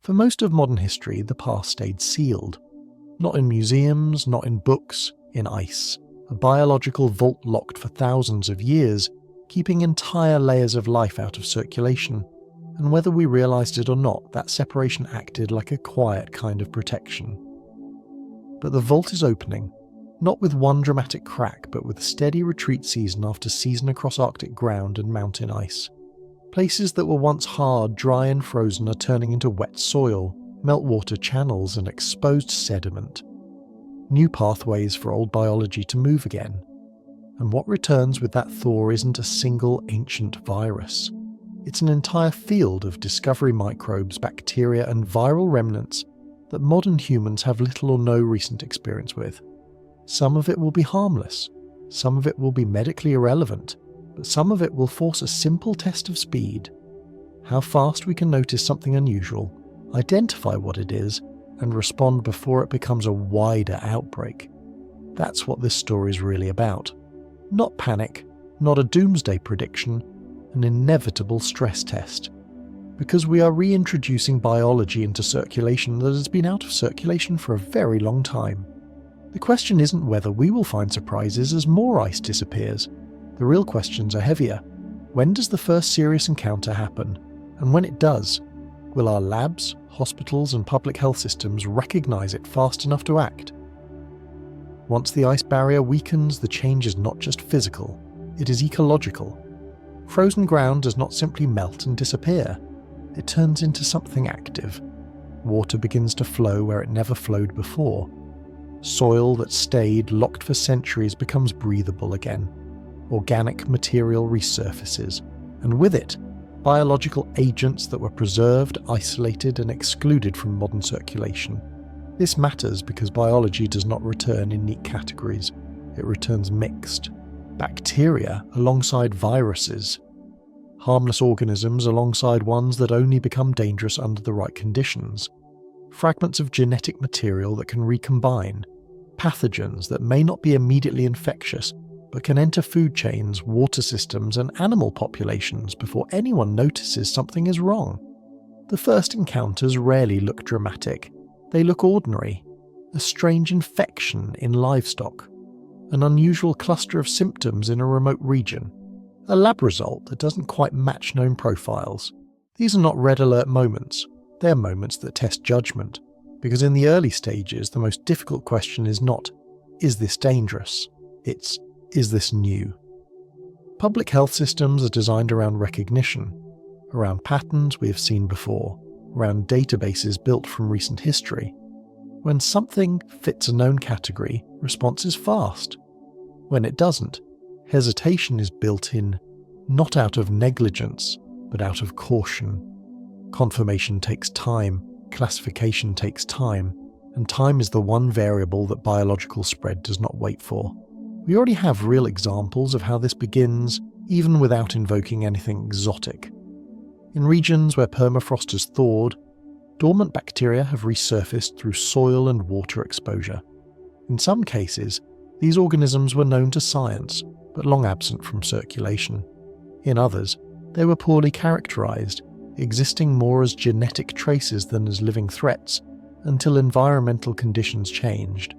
For most of modern history, the past stayed sealed. Not in museums, not in books, in ice. A biological vault locked for thousands of years, keeping entire layers of life out of circulation. And whether we realized it or not, that separation acted like a quiet kind of protection. But the vault is opening, not with one dramatic crack, but with steady retreat season after season across Arctic ground and mountain ice. Places that were once hard, dry and frozen are turning into wet soil, meltwater channels and exposed sediment. New pathways for old biology to move again. And what returns with that thaw isn't a single ancient virus. It's an entire field of discovery microbes, bacteria and viral remnants that modern humans have little or no recent experience with. Some of it will be harmless, some of it will be medically irrelevant, but some of it will force a simple test of speed. How fast we can notice something unusual, identify what it is, and respond before it becomes a wider outbreak. That's what this story is really about. Not panic, not a doomsday prediction, an inevitable stress test. Because we are reintroducing biology into circulation that has been out of circulation for a very long time. The question isn't whether we will find surprises as more ice disappears. The real questions are heavier. When does the first serious encounter happen? And when it does, will our labs, hospitals and public health systems recognize it fast enough to act? Once the ice barrier weakens, the change is not just physical, it is ecological. Frozen ground does not simply melt and disappear. It turns into something active. Water begins to flow where it never flowed before. Soil that stayed locked for centuries becomes breathable again. Organic material resurfaces, and with it, biological agents that were preserved, isolated and excluded from modern circulation. This matters because biology does not return in neat categories. It returns mixed. Bacteria alongside viruses. Harmless organisms alongside ones that only become dangerous under the right conditions. Fragments of genetic material that can recombine. Pathogens that may not be immediately infectious, but can enter food chains, water systems and animal populations before anyone notices something is wrong. The first encounters rarely look dramatic. They look ordinary. A strange infection in livestock. An unusual cluster of symptoms in a remote region. A lab result that doesn't quite match known profiles. These are not red alert moments. They're moments that test judgment. Because in the early stages, the most difficult question is not, is this dangerous? It's, is this new? Public health systems are designed around recognition, around patterns we have seen before, around databases built from recent history. When something fits a known category, response is fast. When it doesn't, hesitation is built in, not out of negligence, but out of caution. Confirmation takes time, classification takes time, and time is the one variable that biological spread does not wait for. We already have real examples of how this begins, even without invoking anything exotic. In regions where permafrost has thawed, dormant bacteria have resurfaced through soil and water exposure. In some cases, these organisms were known to science, but long absent from circulation. In others, they were poorly characterized, existing more as genetic traces than as living threats, until environmental conditions changed.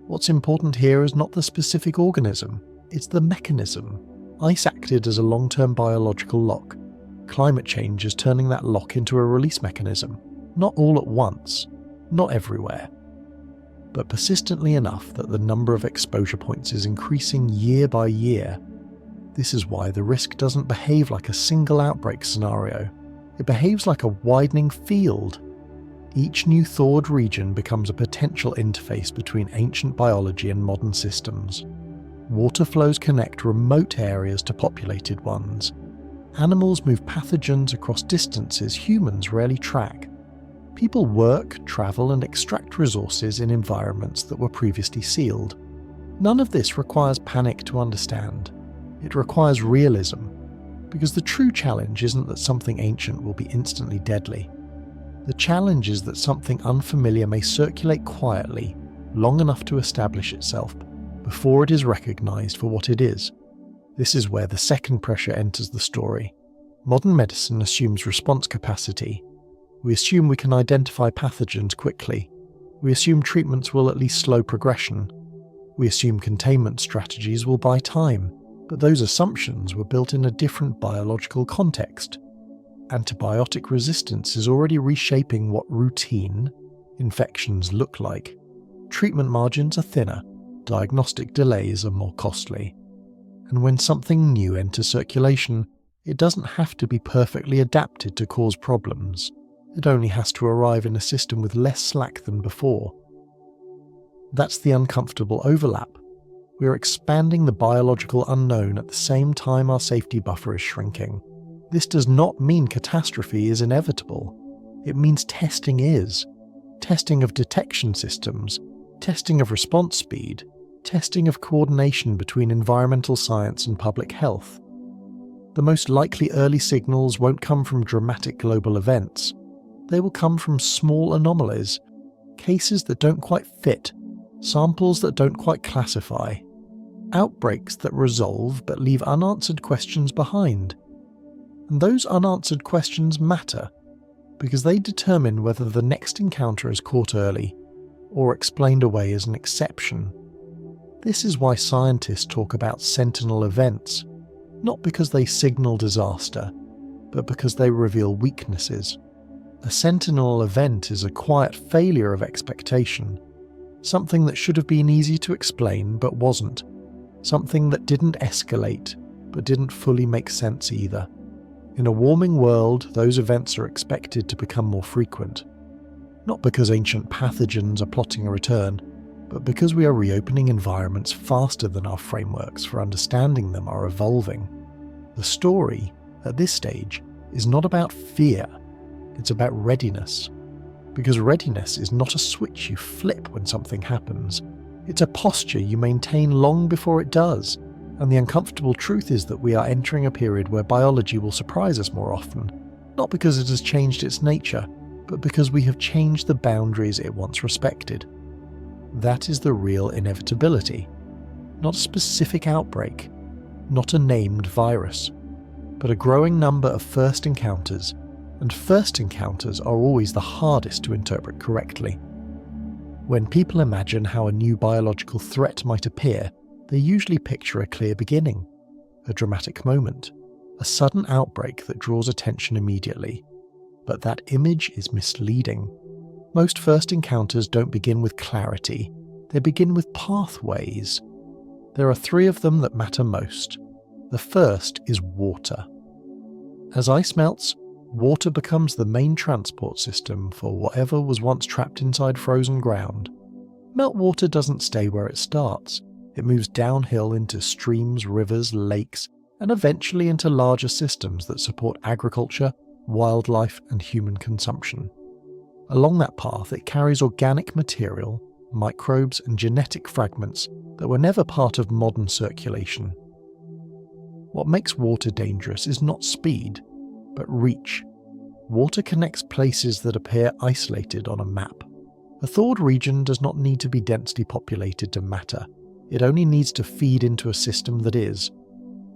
What's important here is not the specific organism, it's the mechanism. Ice acted as a long-term biological lock. Climate change is turning that lock into a release mechanism, not all at once, not everywhere, but persistently enough that the number of exposure points is increasing year by year. This is why the risk doesn't behave like a single outbreak scenario. It behaves like a widening field. Each new thawed region becomes a potential interface between ancient biology and modern systems. Water flows connect remote areas to populated ones. Animals move pathogens across distances humans rarely track. People work, travel and extract resources in environments that were previously sealed. None of this requires panic to understand. It requires realism, because the true challenge isn't that something ancient will be instantly deadly. The challenge is that something unfamiliar may circulate quietly, long enough to establish itself, before it is recognized for what it is. This is where the second pressure enters the story. Modern medicine assumes response capacity. We assume we can identify pathogens quickly. We assume treatments will at least slow progression. We assume containment strategies will buy time, but those assumptions were built in a different biological context. Antibiotic resistance is already reshaping what routine infections look like. Treatment margins are thinner, diagnostic delays are more costly. And when something new enters circulation, it doesn't have to be perfectly adapted to cause problems. It only has to arrive in a system with less slack than before. That's the uncomfortable overlap. We're expanding the biological unknown at the same time our safety buffer is shrinking. This does not mean catastrophe is inevitable. It means testing is. Testing of detection systems, testing of response speed, testing of coordination between environmental science and public health. The most likely early signals won't come from dramatic global events. They will come from small anomalies, cases that don't quite fit, samples that don't quite classify, outbreaks that resolve but leave unanswered questions behind. And those unanswered questions matter, because they determine whether the next encounter is caught early or explained away as an exception. This is why scientists talk about sentinel events, not because they signal disaster, but because they reveal weaknesses. A sentinel event is a quiet failure of expectation, something that should have been easy to explain but wasn't, something that didn't escalate but didn't fully make sense either. In a warming world, those events are expected to become more frequent, not because ancient pathogens are plotting a return, but because we are reopening environments faster than our frameworks for understanding them are evolving. The story, at this stage, is not about fear, it's about readiness. Because readiness is not a switch you flip when something happens, it's a posture you maintain long before it does. And the uncomfortable truth is that we are entering a period where biology will surprise us more often, not because it has changed its nature, but because we have changed the boundaries it once respected. That is the real inevitability. Not a specific outbreak, not a named virus, but a growing number of first encounters, and first encounters are always the hardest to interpret correctly. When people imagine how a new biological threat might appear, they usually picture a clear beginning, a dramatic moment, a sudden outbreak that draws attention immediately. But that image is misleading. Most first encounters don't begin with clarity, they begin with pathways. There are 3 of them that matter most. The first is water. As ice melts, water becomes the main transport system for whatever was once trapped inside frozen ground. Meltwater doesn't stay where it starts. It moves downhill into streams, rivers, lakes, and eventually into larger systems that support agriculture, wildlife, and human consumption. Along that path, it carries organic material, microbes, and genetic fragments that were never part of modern circulation. What makes water dangerous is not speed, but reach. Water connects places that appear isolated on a map. A thawed region does not need to be densely populated to matter. It only needs to feed into a system that is.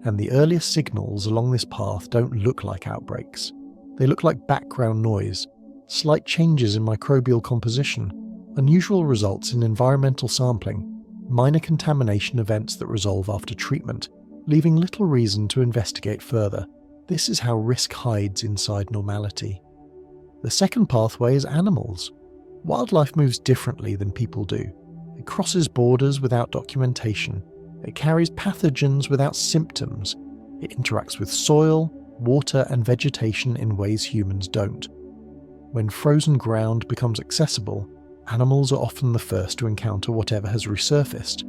And the earliest signals along this path don't look like outbreaks. They look like background noise, slight changes in microbial composition, unusual results in environmental sampling, minor contamination events that resolve after treatment, leaving little reason to investigate further. This is how risk hides inside normality. The second pathway is animals. Wildlife moves differently than people do. It crosses borders without documentation. It carries pathogens without symptoms. It interacts with soil, water, and vegetation in ways humans don't. When frozen ground becomes accessible, animals are often the first to encounter whatever has resurfaced.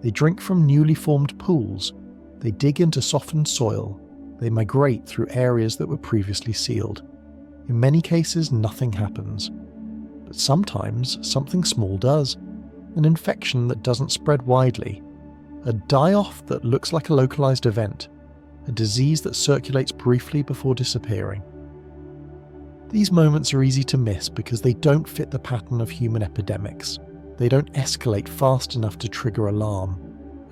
They drink from newly formed pools. They dig into softened soil. They migrate through areas that were previously sealed. In many cases, nothing happens. But sometimes, something small does. An infection that doesn't spread widely. A die-off that looks like a localized event. A disease that circulates briefly before disappearing. These moments are easy to miss because they don't fit the pattern of human epidemics. They don't escalate fast enough to trigger alarm.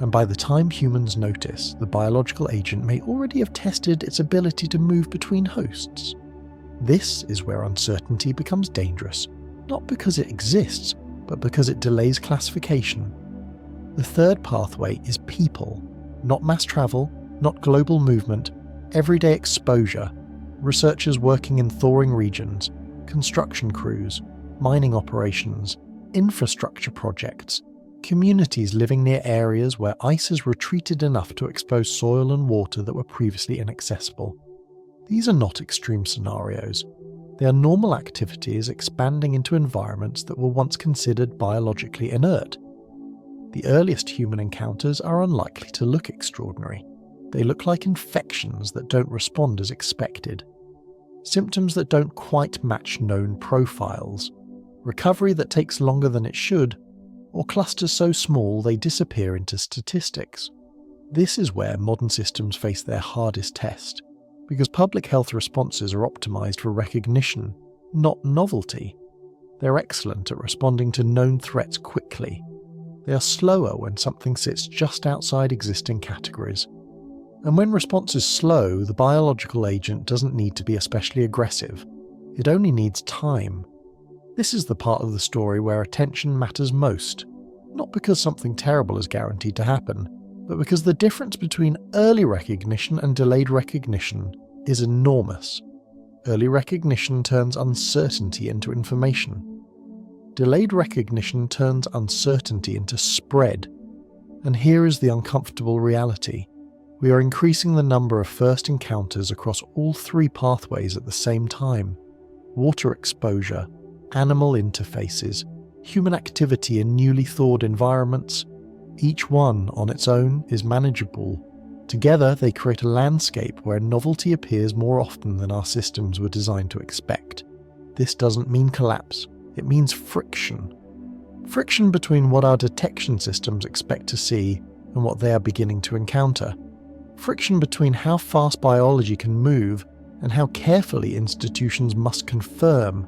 And by the time humans notice, the biological agent may already have tested its ability to move between hosts. This is where uncertainty becomes dangerous, not because it exists, but because it delays classification. The third pathway is people, not mass travel, not global movement, everyday exposure, researchers working in thawing regions, construction crews, mining operations, infrastructure projects, communities living near areas where ice has retreated enough to expose soil and water that were previously inaccessible. These are not extreme scenarios. They are normal activities expanding into environments that were once considered biologically inert. The earliest human encounters are unlikely to look extraordinary. They look like infections that don't respond as expected. Symptoms that don't quite match known profiles. Recovery that takes longer than it should, or clusters so small they disappear into statistics. This is where modern systems face their hardest test, because public health responses are optimized for recognition, not novelty. They're excellent at responding to known threats quickly. They are slower when something sits just outside existing categories. And when response is slow, the biological agent doesn't need to be especially aggressive. It only needs time. This is the part of the story where attention matters most, not because something terrible is guaranteed to happen, but because the difference between early recognition and delayed recognition is enormous. Early recognition turns uncertainty into information. Delayed recognition turns uncertainty into spread. And here is the uncomfortable reality. We are increasing the number of first encounters across all three pathways at the same time. Water exposure, animal interfaces, human activity in newly thawed environments. Each one on its own is manageable. Together they create a landscape where novelty appears more often than our systems were designed to expect. This doesn't mean collapse, it means friction. Friction between what our detection systems expect to see and what they are beginning to encounter. Friction between how fast biology can move and how carefully institutions must confirm.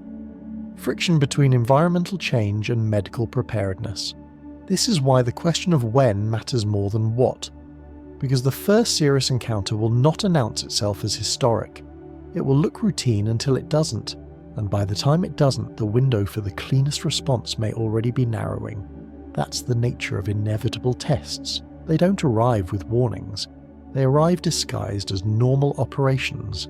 Friction between environmental change and medical preparedness. This is why the question of when matters more than what. Because the first serious encounter will not announce itself as historic. It will look routine until it doesn't, and by the time it doesn't, the window for the cleanest response may already be narrowing. That's the nature of inevitable tests. They don't arrive with warnings. They arrive disguised as normal operations.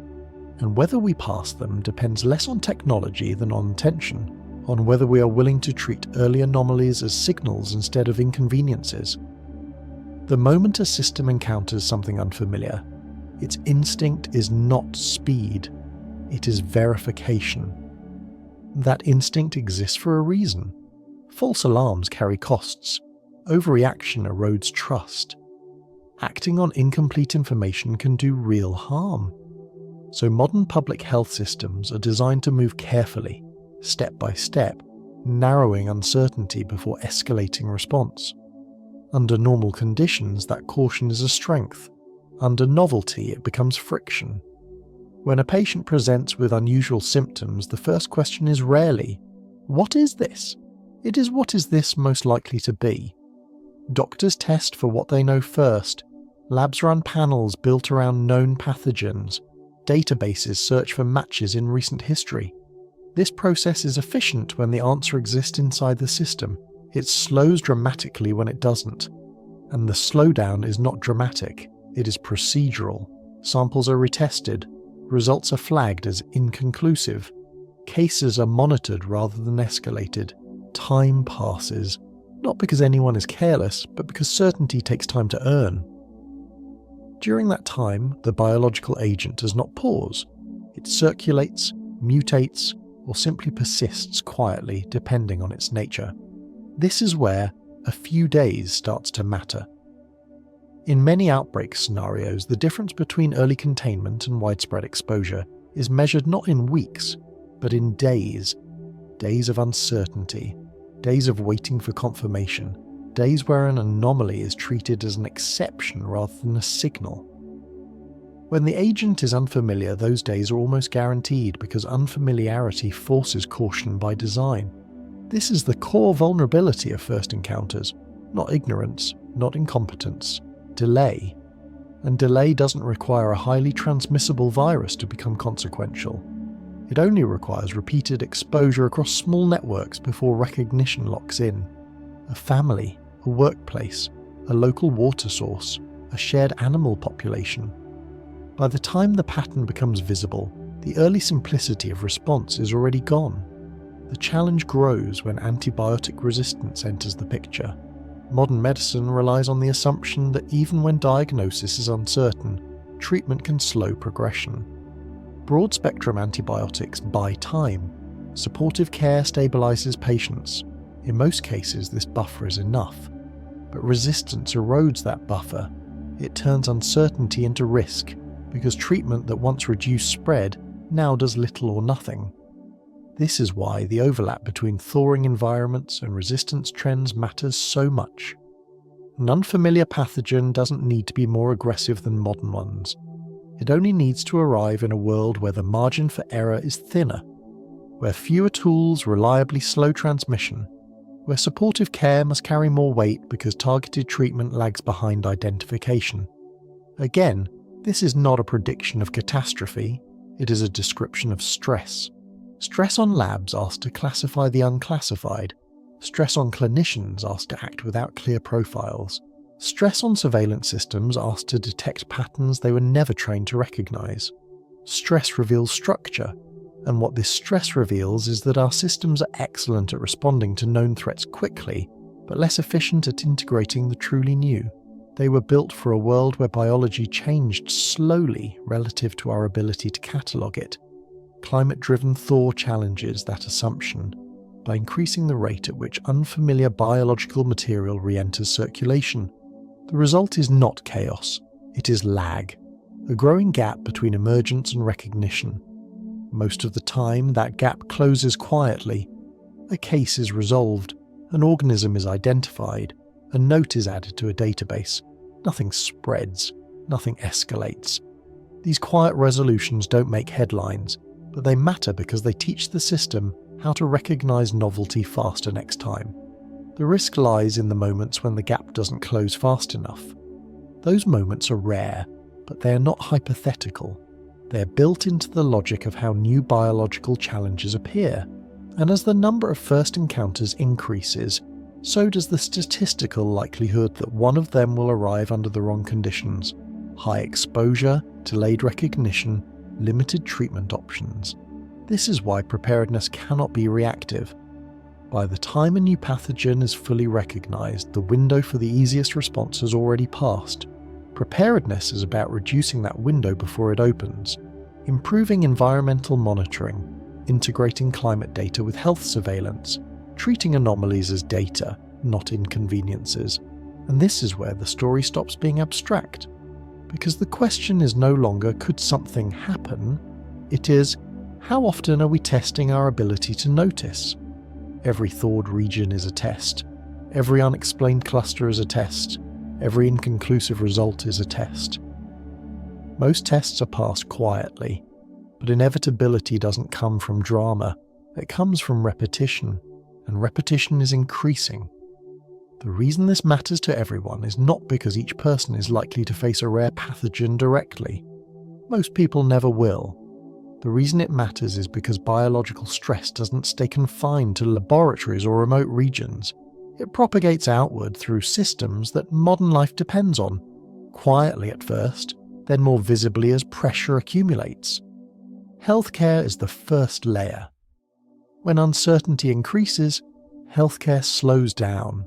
And whether we pass them depends less on technology than on intention, on whether we are willing to treat early anomalies as signals instead of inconveniences. The moment a system encounters something unfamiliar, its instinct is not speed, it is verification. That instinct exists for a reason. False alarms carry costs. Overreaction erodes trust. Acting on incomplete information can do real harm. So modern public health systems are designed to move carefully, step by step, narrowing uncertainty before escalating response. Under normal conditions, that caution is a strength. Under novelty, it becomes friction. When a patient presents with unusual symptoms, the first question is rarely, "What is this?" It is, "What is this most likely to be?" Doctors test for what they know first. Labs run panels built around known pathogens. Databases search for matches in recent history. This process is efficient when the answer exists inside the system. It slows dramatically when it doesn't. And the slowdown is not dramatic, it is procedural. Samples are retested. Results are flagged as inconclusive. Cases are monitored rather than escalated. Time passes. Not because anyone is careless, but because certainty takes time to earn. During that time, the biological agent does not pause. It circulates, mutates, or simply persists quietly depending on its nature. This is where a few days starts to matter. In many outbreak scenarios, the difference between early containment and widespread exposure is measured not in weeks, but in days. Days of uncertainty, days of waiting for confirmation, days where an anomaly is treated as an exception rather than a signal. When the agent is unfamiliar, those days are almost guaranteed because unfamiliarity forces caution by design. This is the core vulnerability of first encounters, not ignorance, not incompetence, delay. And delay doesn't require a highly transmissible virus to become consequential. It only requires repeated exposure across small networks before recognition locks in. A family, a workplace, a local water source, a shared animal population. By the time the pattern becomes visible, the early simplicity of response is already gone. The challenge grows when antibiotic resistance enters the picture. Modern medicine relies on the assumption that even when diagnosis is uncertain, treatment can slow progression. Broad-spectrum antibiotics buy time. Supportive care stabilizes patients. In most cases, this buffer is enough. But resistance erodes that buffer. It turns uncertainty into risk, because treatment that once reduced spread now does little or nothing. This is why the overlap between thawing environments and resistance trends matters so much. An unfamiliar pathogen doesn't need to be more aggressive than modern ones. It only needs to arrive in a world where the margin for error is thinner, where fewer tools reliably slow transmission, where supportive care must carry more weight because targeted treatment lags behind identification. Again, this is not a prediction of catastrophe, it is a description of stress. Stress on labs asked to classify the unclassified. Stress on clinicians asked to act without clear profiles. Stress on surveillance systems asked to detect patterns they were never trained to recognize. Stress reveals structure, and what this stress reveals is that our systems are excellent at responding to known threats quickly, but less efficient at integrating the truly new. They were built for a world where biology changed slowly relative to our ability to catalogue it. Climate-driven thaw challenges that assumption by increasing the rate at which unfamiliar biological material re-enters circulation. The result is not chaos, it is lag, a growing gap between emergence and recognition. Most of the time, that gap closes quietly. A case is resolved, an organism is identified, a note is added to a database. Nothing spreads, nothing escalates. These quiet resolutions don't make headlines, but they matter because they teach the system how to recognize novelty faster next time. The risk lies in the moments when the gap doesn't close fast enough. Those moments are rare, but they are not hypothetical. They are built into the logic of how new biological challenges appear, and as the number of first encounters increases, so does the statistical likelihood that one of them will arrive under the wrong conditions. High exposure, delayed recognition, limited treatment options. This is why preparedness cannot be reactive. By the time a new pathogen is fully recognized, the window for the easiest response has already passed. Preparedness is about reducing that window before it opens, improving environmental monitoring, integrating climate data with health surveillance, treating anomalies as data, not inconveniences. And this is where the story stops being abstract. Because the question is no longer, could something happen? It is, how often are we testing our ability to notice? Every thawed region is a test. Every unexplained cluster is a test. Every inconclusive result is a test. Most tests are passed quietly, but inevitability doesn't come from drama. It comes from repetition, and repetition is increasing. The reason this matters to everyone is not because each person is likely to face a rare pathogen directly. Most people never will. The reason it matters is because biological stress doesn't stay confined to laboratories or remote regions. It propagates outward through systems that modern life depends on, quietly at first, then more visibly as pressure accumulates. Healthcare is the first layer. When uncertainty increases, healthcare slows down.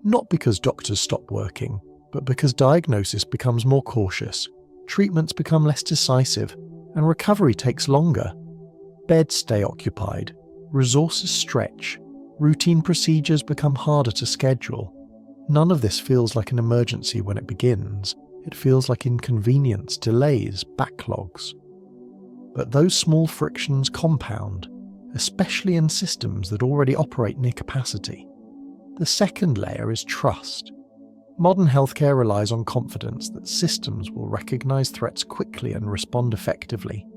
Not because doctors stop working, but because diagnosis becomes more cautious, treatments become less decisive, and recovery takes longer. Beds stay occupied, resources stretch, routine procedures become harder to schedule. None of this feels like an emergency when it begins. It feels like inconvenience, delays, backlogs. But those small frictions compound, especially in systems that already operate near capacity. The second layer is trust. Modern healthcare relies on confidence that systems will recognize threats quickly and respond effectively.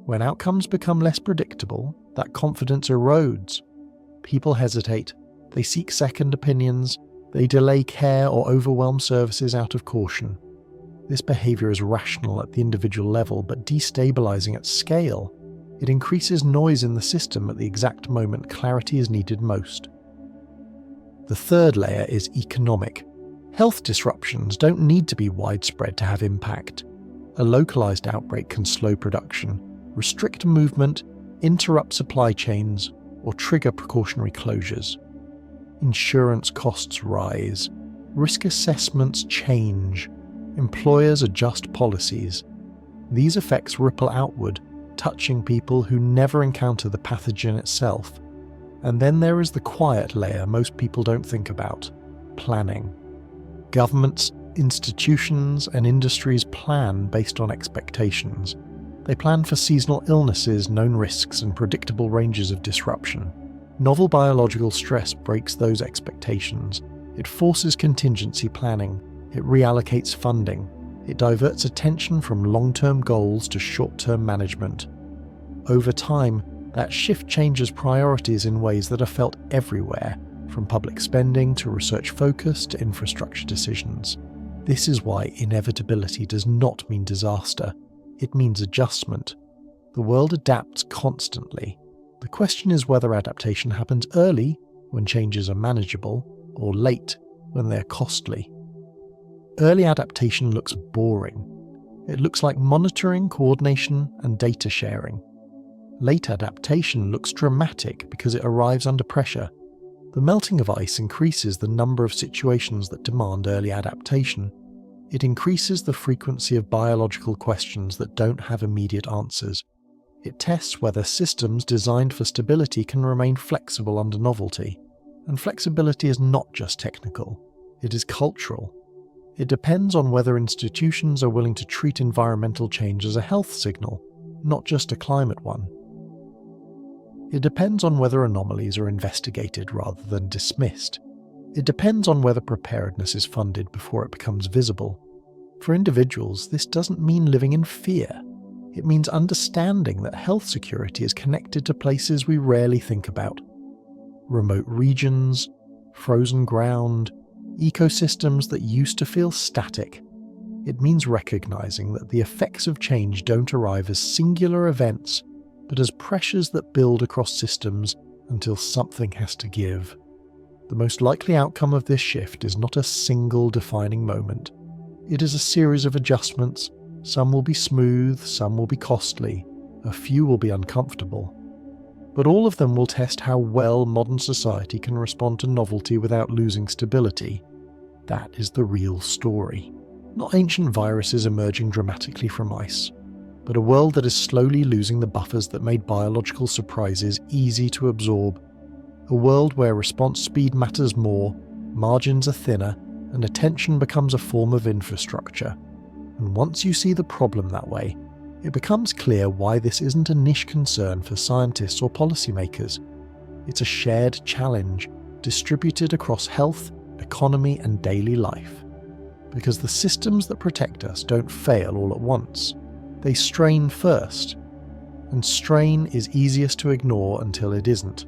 When outcomes become less predictable, that confidence erodes. People hesitate, they seek second opinions, they delay care or overwhelm services out of caution. This behavior is rational at the individual level but destabilizing at scale. It increases noise in the system at the exact moment clarity is needed most. The third layer is economic. Health disruptions don't need to be widespread to have impact. A localized outbreak can slow production, restrict movement, interrupt supply chains, or trigger precautionary closures. Insurance costs rise. Risk assessments change. Employers adjust policies. These effects ripple outward, touching people who never encounter the pathogen itself. And then there is the quiet layer most people don't think about: planning. Governments, institutions, and industries plan based on expectations. They plan for seasonal illnesses, known risks, and predictable ranges of disruption. Novel biological stress breaks those expectations. It forces contingency planning. It reallocates funding. It diverts attention from long-term goals to short-term management. Over time, that shift changes priorities in ways that are felt everywhere, from public spending to research focus to infrastructure decisions. This is why inevitability does not mean disaster. It means adjustment. The world adapts constantly. The question is whether adaptation happens early, when changes are manageable, or late, when they're costly. Early adaptation looks boring. It looks like monitoring, coordination, and data sharing. Late adaptation looks dramatic because it arrives under pressure. The melting of ice increases the number of situations that demand early adaptation. It increases the frequency of biological questions that don't have immediate answers. It tests whether systems designed for stability can remain flexible under novelty. And flexibility is not just technical, it is cultural. It depends on whether institutions are willing to treat environmental change as a health signal, not just a climate one. It depends on whether anomalies are investigated rather than dismissed. It depends on whether preparedness is funded before it becomes visible. For individuals, this doesn't mean living in fear. It means understanding that health security is connected to places we rarely think about. Remote regions, frozen ground, ecosystems that used to feel static. It means recognizing that the effects of change don't arrive as singular events, but as pressures that build across systems until something has to give. The most likely outcome of this shift is not a single defining moment. It is a series of adjustments. Some will be smooth, some will be costly, a few will be uncomfortable. But all of them will test how well modern society can respond to novelty without losing stability. That is the real story. Not ancient viruses emerging dramatically from ice, but a world that is slowly losing the buffers that made biological surprises easy to absorb. A world where response speed matters more, margins are thinner, and attention becomes a form of infrastructure. And once you see the problem that way, it becomes clear why this isn't a niche concern for scientists or policymakers. It's a shared challenge, distributed across health, economy, and daily life. Because the systems that protect us don't fail all at once. They strain first, and strain is easiest to ignore until it isn't.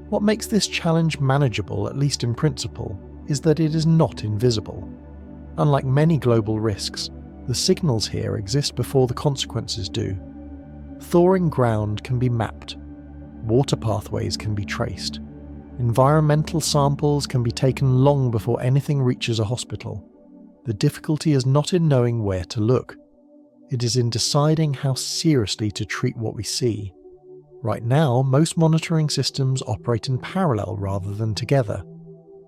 What makes this challenge manageable, at least in principle, is that it is not invisible. Unlike many global risks, the signals here exist before the consequences do. Thawing ground can be mapped. Water pathways can be traced. Environmental samples can be taken long before anything reaches a hospital. The difficulty is not in knowing where to look. It is in deciding how seriously to treat what we see. Right now, most monitoring systems operate in parallel rather than together.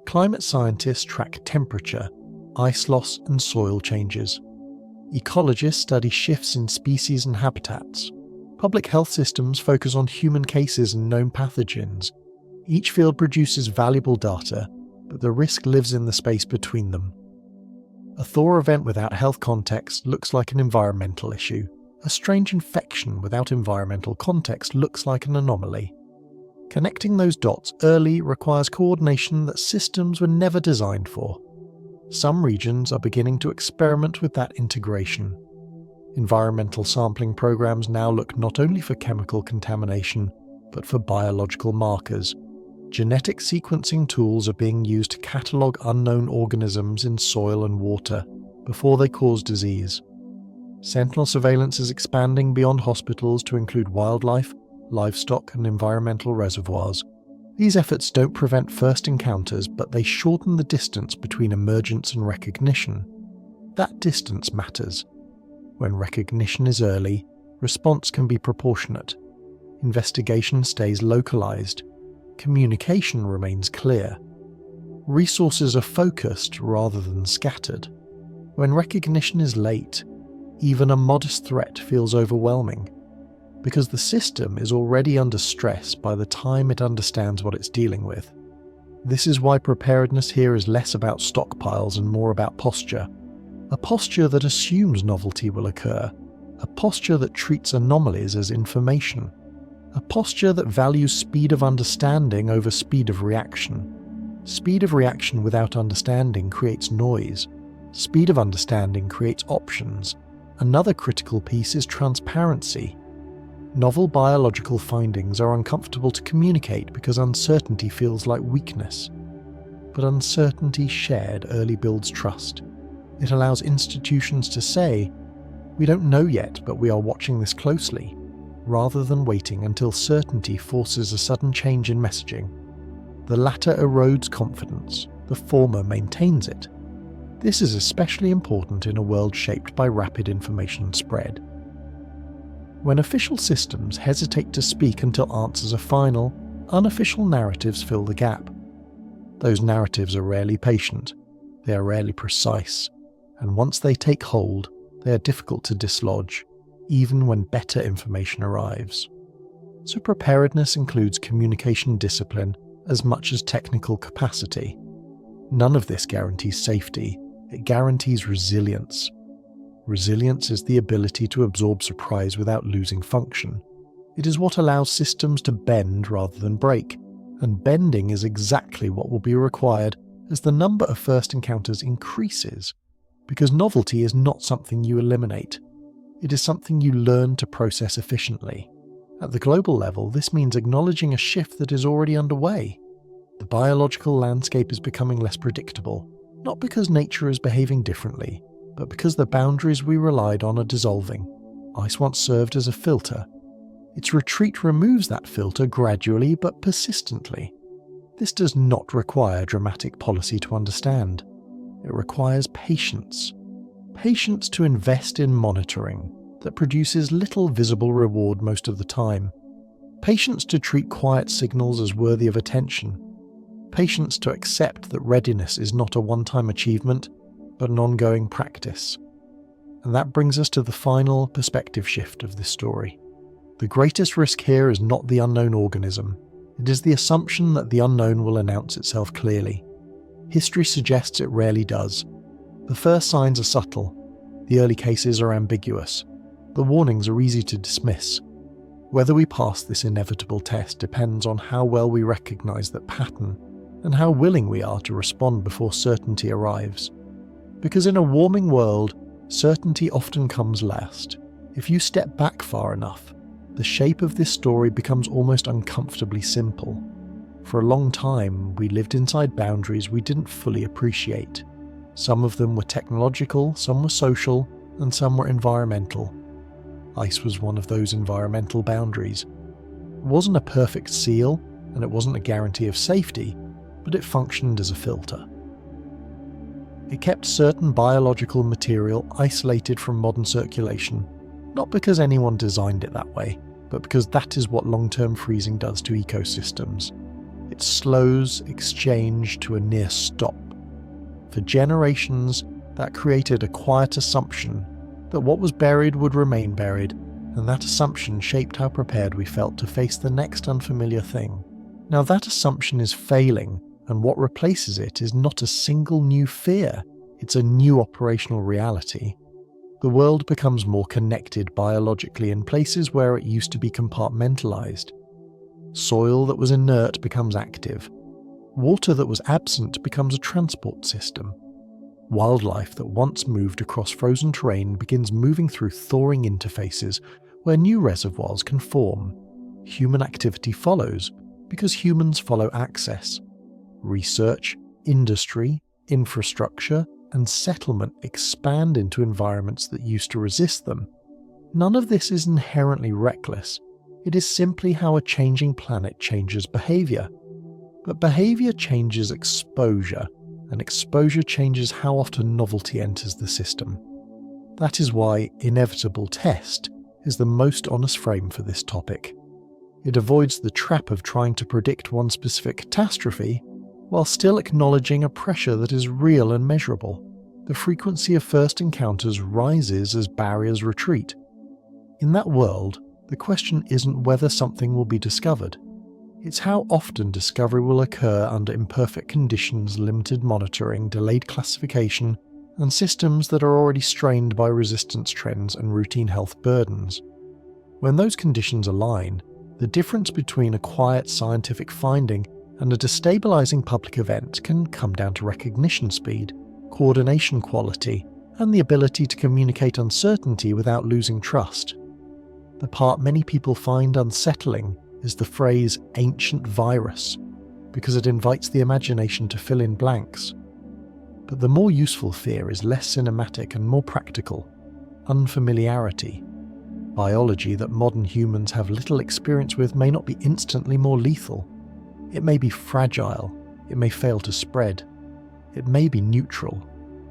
Climate scientists track temperature, ice loss, and soil changes. Ecologists study shifts in species and habitats. Public health systems focus on human cases and known pathogens. Each field produces valuable data, but the risk lives in the space between them. A thaw event without health context looks like an environmental issue. A strange infection without environmental context looks like an anomaly. Connecting those dots early requires coordination that systems were never designed for. Some regions are beginning to experiment with that integration. Environmental sampling programs now look not only for chemical contamination, but for biological markers. Genetic sequencing tools are being used to catalogue unknown organisms in soil and water before they cause disease. Sentinel surveillance is expanding beyond hospitals to include wildlife, livestock, and environmental reservoirs. These efforts don't prevent first encounters, but they shorten the distance between emergence and recognition. That distance matters. When recognition is early, response can be proportionate. Investigation stays localized. Communication remains clear. Resources are focused rather than scattered. When recognition is late, even a modest threat feels overwhelming, because the system is already under stress by the time it understands what it's dealing with. This is why preparedness here is less about stockpiles and more about posture. A posture that assumes novelty will occur. A posture that treats anomalies as information. A posture that values speed of understanding over speed of reaction. Speed of reaction without understanding creates noise. Speed of understanding creates options. Another critical piece is transparency. Novel biological findings are uncomfortable to communicate because uncertainty feels like weakness. But uncertainty shared early builds trust. It allows institutions to say, "We don't know yet, but we are watching this closely," rather than waiting until certainty forces a sudden change in messaging. The latter erodes confidence, the former maintains it. This is especially important in a world shaped by rapid information spread. When official systems hesitate to speak until answers are final, unofficial narratives fill the gap. Those narratives are rarely patient, they are rarely precise, and once they take hold, they are difficult to dislodge, even when better information arrives. So preparedness includes communication discipline as much as technical capacity. None of this guarantees safety, it guarantees resilience. Resilience is the ability to absorb surprise without losing function. It is what allows systems to bend rather than break, and bending is exactly what will be required as the number of first encounters increases, because novelty is not something you eliminate. It is something you learn to process efficiently. At the global level, this means acknowledging a shift that is already underway. The biological landscape is becoming less predictable, not because nature is behaving differently, but because the boundaries we relied on are dissolving. Ice once served as a filter. Its retreat removes that filter gradually but persistently. This does not require dramatic policy to understand. It requires patience. Patience to invest in monitoring that produces little visible reward most of the time. Patience to treat quiet signals as worthy of attention. Patience to accept that readiness is not a one-time achievement, but an ongoing practice. And that brings us to the final perspective shift of this story. The greatest risk here is not the unknown organism. It is the assumption that the unknown will announce itself clearly. History suggests it rarely does. The first signs are subtle. The early cases are ambiguous. The warnings are easy to dismiss. Whether we pass this inevitable test depends on how well we recognize that pattern and how willing we are to respond before certainty arrives. Because in a warming world, certainty often comes last. If you step back far enough, the shape of this story becomes almost uncomfortably simple. For a long time, we lived inside boundaries we didn't fully appreciate. Some of them were technological, some were social, and some were environmental. Ice was one of those environmental boundaries. It wasn't a perfect seal, and it wasn't a guarantee of safety, but it functioned as a filter. It kept certain biological material isolated from modern circulation, not because anyone designed it that way, but because that is what long-term freezing does to ecosystems. It slows exchange to a near stop. For generations, that created a quiet assumption that what was buried would remain buried, and that assumption shaped how prepared we felt to face the next unfamiliar thing. Now that assumption is failing, and what replaces it is not a single new fear, it's a new operational reality. The world becomes more connected biologically in places where it used to be compartmentalized. Soil that was inert becomes active. Water that was absent becomes a transport system. Wildlife that once moved across frozen terrain begins moving through thawing interfaces where new reservoirs can form. Human activity follows because humans follow access. Research, industry, infrastructure, and settlement expand into environments that used to resist them. None of this is inherently reckless. It is simply how a changing planet changes behaviour. But behaviour changes exposure, and exposure changes how often novelty enters the system. That is why inevitable test is the most honest frame for this topic. It avoids the trap of trying to predict one specific catastrophe, while still acknowledging a pressure that is real and measurable. The frequency of first encounters rises as barriers retreat. In that world, the question isn't whether something will be discovered. It's how often discovery will occur under imperfect conditions, limited monitoring, delayed classification, and systems that are already strained by resistance trends and routine health burdens. When those conditions align, the difference between a quiet scientific finding and a destabilizing public event can come down to recognition speed, coordination quality, and the ability to communicate uncertainty without losing trust. The part many people find unsettling is the phrase ancient virus, because it invites the imagination to fill in blanks. But the more useful fear is less cinematic and more practical: unfamiliarity. Biology that modern humans have little experience with may not be instantly more lethal. It may be fragile, it may fail to spread, it may be neutral.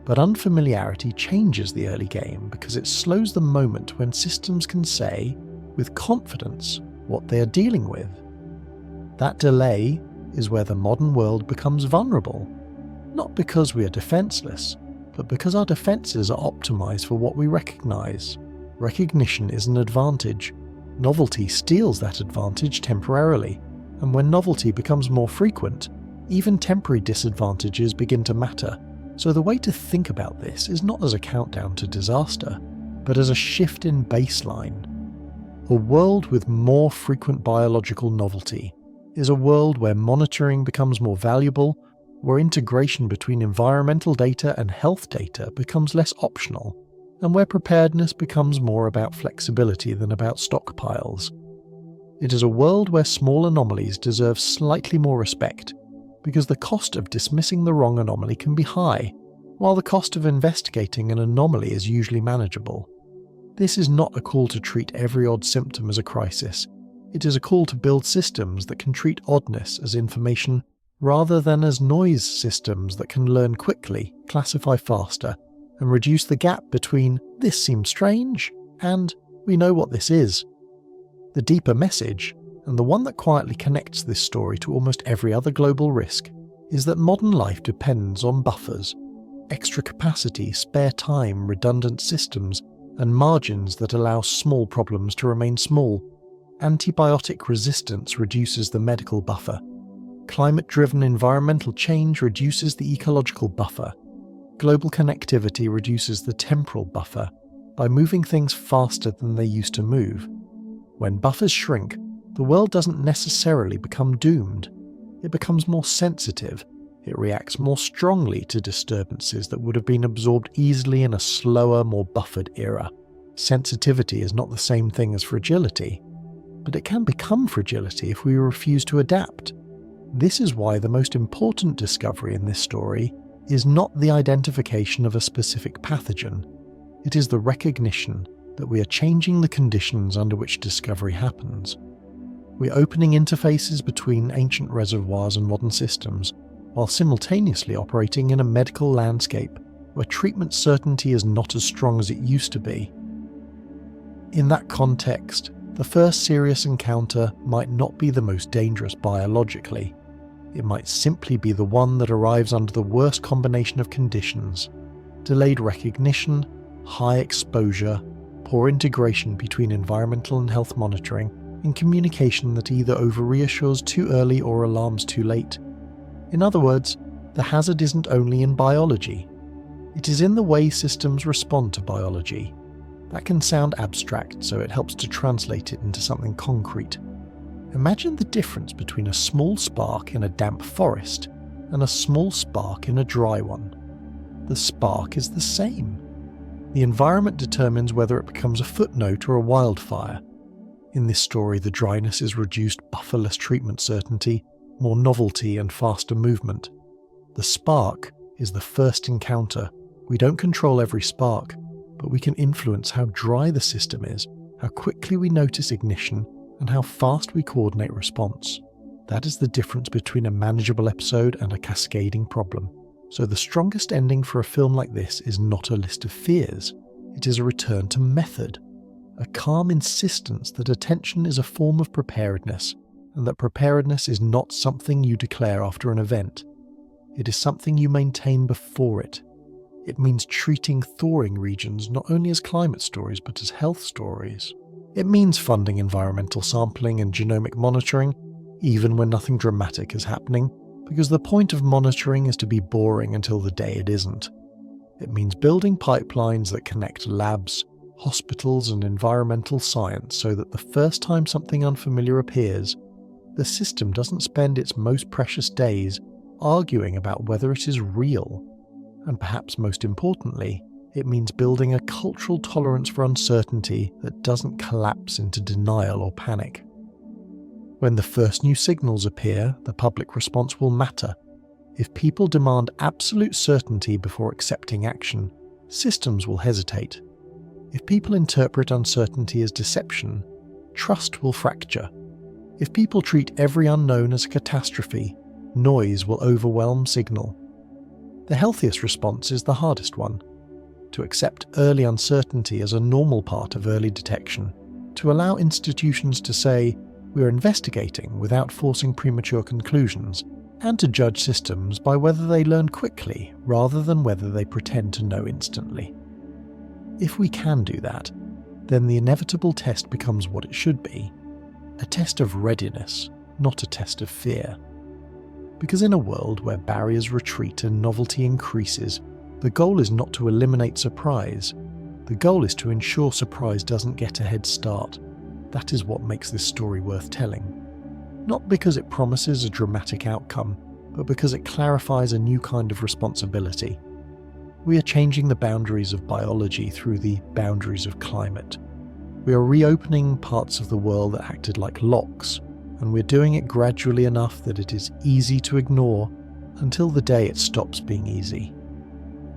But unfamiliarity changes the early game because it slows the moment when systems can say, with confidence, what they are dealing with. That delay is where the modern world becomes vulnerable, not because we are defenseless, but because our defenses are optimized for what we recognize. Recognition is an advantage. Novelty steals that advantage temporarily, and when novelty becomes more frequent, even temporary disadvantages begin to matter. So the way to think about this is not as a countdown to disaster, but as a shift in baseline. A world with more frequent biological novelty is a world where monitoring becomes more valuable, where integration between environmental data and health data becomes less optional, and where preparedness becomes more about flexibility than about stockpiles. It is a world where small anomalies deserve slightly more respect, because the cost of dismissing the wrong anomaly can be high, while the cost of investigating an anomaly is usually manageable. This is not a call to treat every odd symptom as a crisis. It is a call to build systems that can treat oddness as information rather than as noise systems that can learn quickly, classify faster, and reduce the gap between "this seems strange" and "we know what this is." The deeper message, and the one that quietly connects this story to almost every other global risk, is that modern life depends on buffers, extra capacity, spare time, redundant systems, and margins that allow small problems to remain small. Antibiotic resistance reduces the medical buffer. Climate-driven environmental change reduces the ecological buffer. Global connectivity reduces the temporal buffer by moving things faster than they used to move. When buffers shrink, the world doesn't necessarily become doomed. It becomes more sensitive. It reacts more strongly to disturbances that would have been absorbed easily in a slower, more buffered era. Sensitivity is not the same thing as fragility, but it can become fragility if we refuse to adapt. This is why the most important discovery in this story is not the identification of a specific pathogen. It is the recognition that we are changing the conditions under which discovery happens. We're opening interfaces between ancient reservoirs and modern systems, while simultaneously operating in a medical landscape where treatment certainty is not as strong as it used to be. In that context, the first serious encounter might not be the most dangerous biologically. It might simply be the one that arrives under the worst combination of conditions: delayed recognition, high exposure, poor integration between environmental and health monitoring, and communication that either over-reassures too early or alarms too late. In other words, the hazard isn't only in biology. It is in the way systems respond to biology. That can sound abstract, so it helps to translate it into something concrete. Imagine the difference between a small spark in a damp forest and a small spark in a dry one. The spark is the same. The environment determines whether it becomes a footnote or a wildfire. In this story, the dryness is reduced bufferless treatment certainty, more novelty and faster movement. The spark is the first encounter, We don't control every spark, but we can influence how dry the system is, how quickly we notice ignition, and how fast we coordinate response. That is the difference between a manageable episode and a cascading problem. So the strongest ending for a film like this is not a list of fears. It is a return to method, a calm insistence that attention is a form of preparedness, and that preparedness is not something you declare after an event. It is something you maintain before it. It means treating thawing regions not only as climate stories but as health stories. It means funding environmental sampling and genomic monitoring, even when nothing dramatic is happening, because the point of monitoring is to be boring until the day it isn't. It means building pipelines that connect labs, hospitals and environmental science so that the first time something unfamiliar appears, the system doesn't spend its most precious days arguing about whether it is real. And perhaps most importantly, it means building a cultural tolerance for uncertainty that doesn't collapse into denial or panic. When the first new signals appear, the public response will matter. If people demand absolute certainty before accepting action, systems will hesitate. If people interpret uncertainty as deception, trust will fracture. If people treat every unknown as a catastrophe, noise will overwhelm signal. The healthiest response is the hardest one: to accept early uncertainty as a normal part of early detection, to allow institutions to say, "We're investigating" without forcing premature conclusions, and to judge systems by whether they learn quickly rather than whether they pretend to know instantly. If we can do that, then the inevitable test becomes what it should be: a test of readiness, not a test of fear. Because in a world where barriers retreat and novelty increases, the goal is not to eliminate surprise. The goal is to ensure surprise doesn't get a head start. That is what makes this story worth telling. Not because it promises a dramatic outcome, but because it clarifies a new kind of responsibility. We are changing the boundaries of biology through the boundaries of climate. We are reopening parts of the world that acted like locks, and we're doing it gradually enough that it is easy to ignore until the day it stops being easy.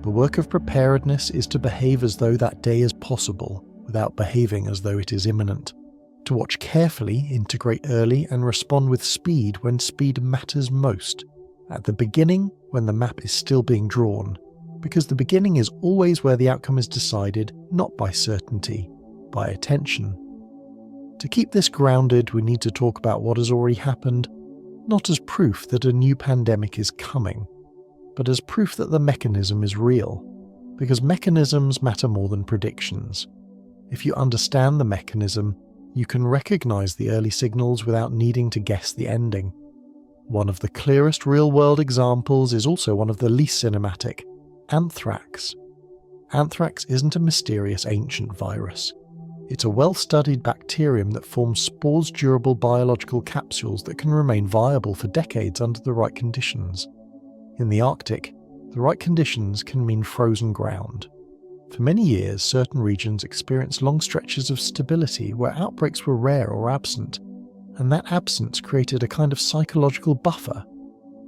The work of preparedness is to behave as though that day is possible without behaving as though it is imminent. To watch carefully, integrate early, and respond with speed when speed matters most. At the beginning, when the map is still being drawn. Because the beginning is always where the outcome is decided, not by certainty, by attention. To keep this grounded, we need to talk about what has already happened, not as proof that a new pandemic is coming, but as proof that the mechanism is real. Because mechanisms matter more than predictions. If you understand the mechanism, you can recognize the early signals without needing to guess the ending. One of the clearest real-world examples is also one of the least cinematic: anthrax. Anthrax isn't a mysterious ancient virus. It's a well-studied bacterium that forms spores-durable biological capsules that can remain viable for decades under the right conditions. In the Arctic, the right conditions can mean frozen ground. For many years, certain regions experienced long stretches of stability where outbreaks were rare or absent, and that absence created a kind of psychological buffer.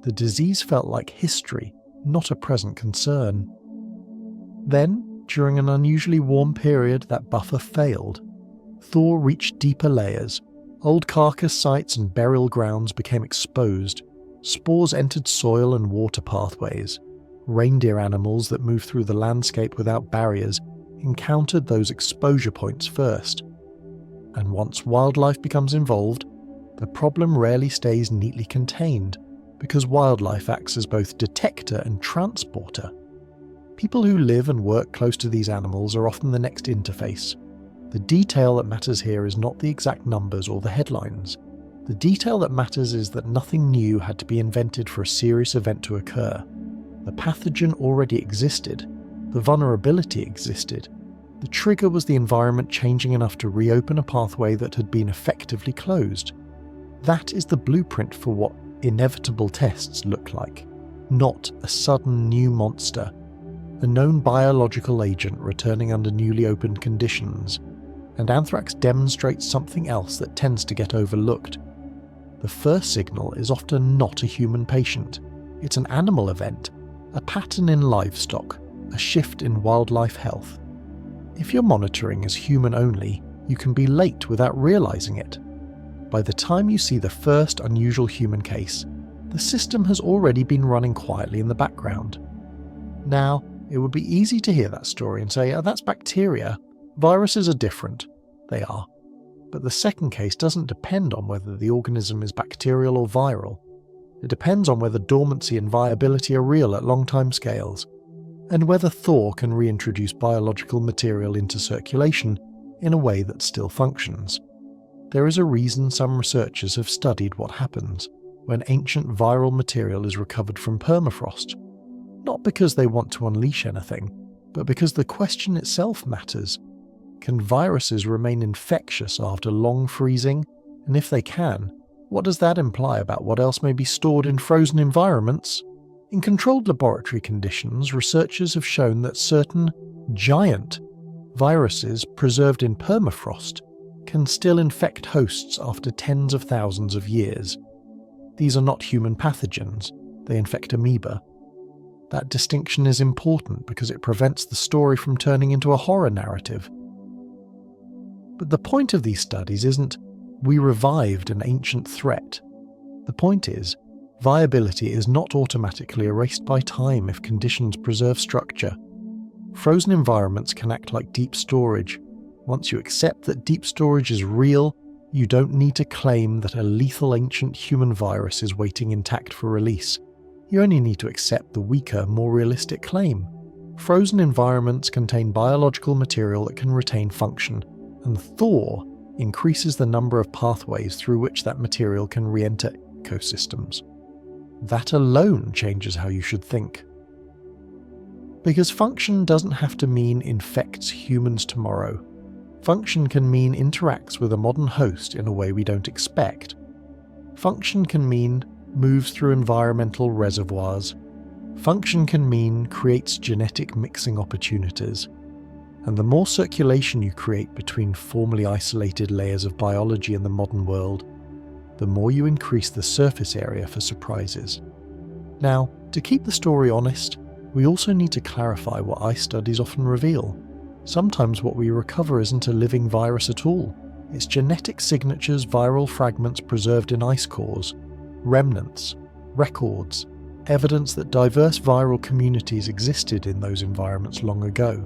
The disease felt like history, not a present concern. Then, during an unusually warm period, that buffer failed. Thaw reached deeper layers. Old carcass sites and burial grounds became exposed. Spores entered soil and water pathways. Reindeer animals that moved through the landscape without barriers encountered those exposure points first. And once wildlife becomes involved, the problem rarely stays neatly contained, because wildlife acts as both detector and transporter. People who live and work close to these animals are often the next interface. The detail that matters here is not the exact numbers or the headlines. The detail that matters is that nothing new had to be invented for a serious event to occur. The pathogen already existed. The vulnerability existed. The trigger was the environment changing enough to reopen a pathway that had been effectively closed. That is the blueprint for what inevitable tests look like, not a sudden new monster, a known biological agent returning under newly opened conditions. And anthrax demonstrates something else that tends to get overlooked. The first signal is often not a human patient. It's an animal event, a pattern in livestock, a shift in wildlife health. If your monitoring is human only, you can be late without realizing it. By the time you see the first unusual human case, the system has already been running quietly in the background. Now, it would be easy to hear that story and say, "Oh, that's bacteria. Viruses are different." They are. But the second case doesn't depend on whether the organism is bacterial or viral. It depends on whether dormancy and viability are real at long time scales, and whether Thaw can reintroduce biological material into circulation in a way that still functions. There is a reason some researchers have studied what happens when ancient viral material is recovered from permafrost. Not because they want to unleash anything, but because the question itself matters. Can viruses remain infectious after long freezing? And if they can, what does that imply about what else may be stored in frozen environments? In controlled laboratory conditions, researchers have shown that certain giant viruses preserved in permafrost can still infect hosts after tens of thousands of years. These are not human pathogens, they infect amoeba. That distinction is important because it prevents the story from turning into a horror narrative. But the point of these studies isn't, "we revived an ancient threat." The point is, viability is not automatically erased by time if conditions preserve structure. Frozen environments can act like deep storage. Once you accept that deep storage is real, you don't need to claim that a lethal ancient human virus is waiting intact for release. You only need to accept the weaker, more realistic claim. Frozen environments contain biological material that can retain function, and Thaw increases the number of pathways through which that material can re-enter ecosystems. That alone changes how you should think. Because function doesn't have to mean infects humans tomorrow. Function can mean interacts with a modern host in a way we don't expect. Function can mean moves through environmental reservoirs. Function can mean creates genetic mixing opportunities. And the more circulation you create between formerly isolated layers of biology in the modern world, the more you increase the surface area for surprises. Now, to keep the story honest, we also need to clarify what ice studies often reveal. Sometimes what we recover isn't a living virus at all. It's genetic signatures, viral fragments preserved in ice cores, remnants, records, evidence that diverse viral communities existed in those environments long ago.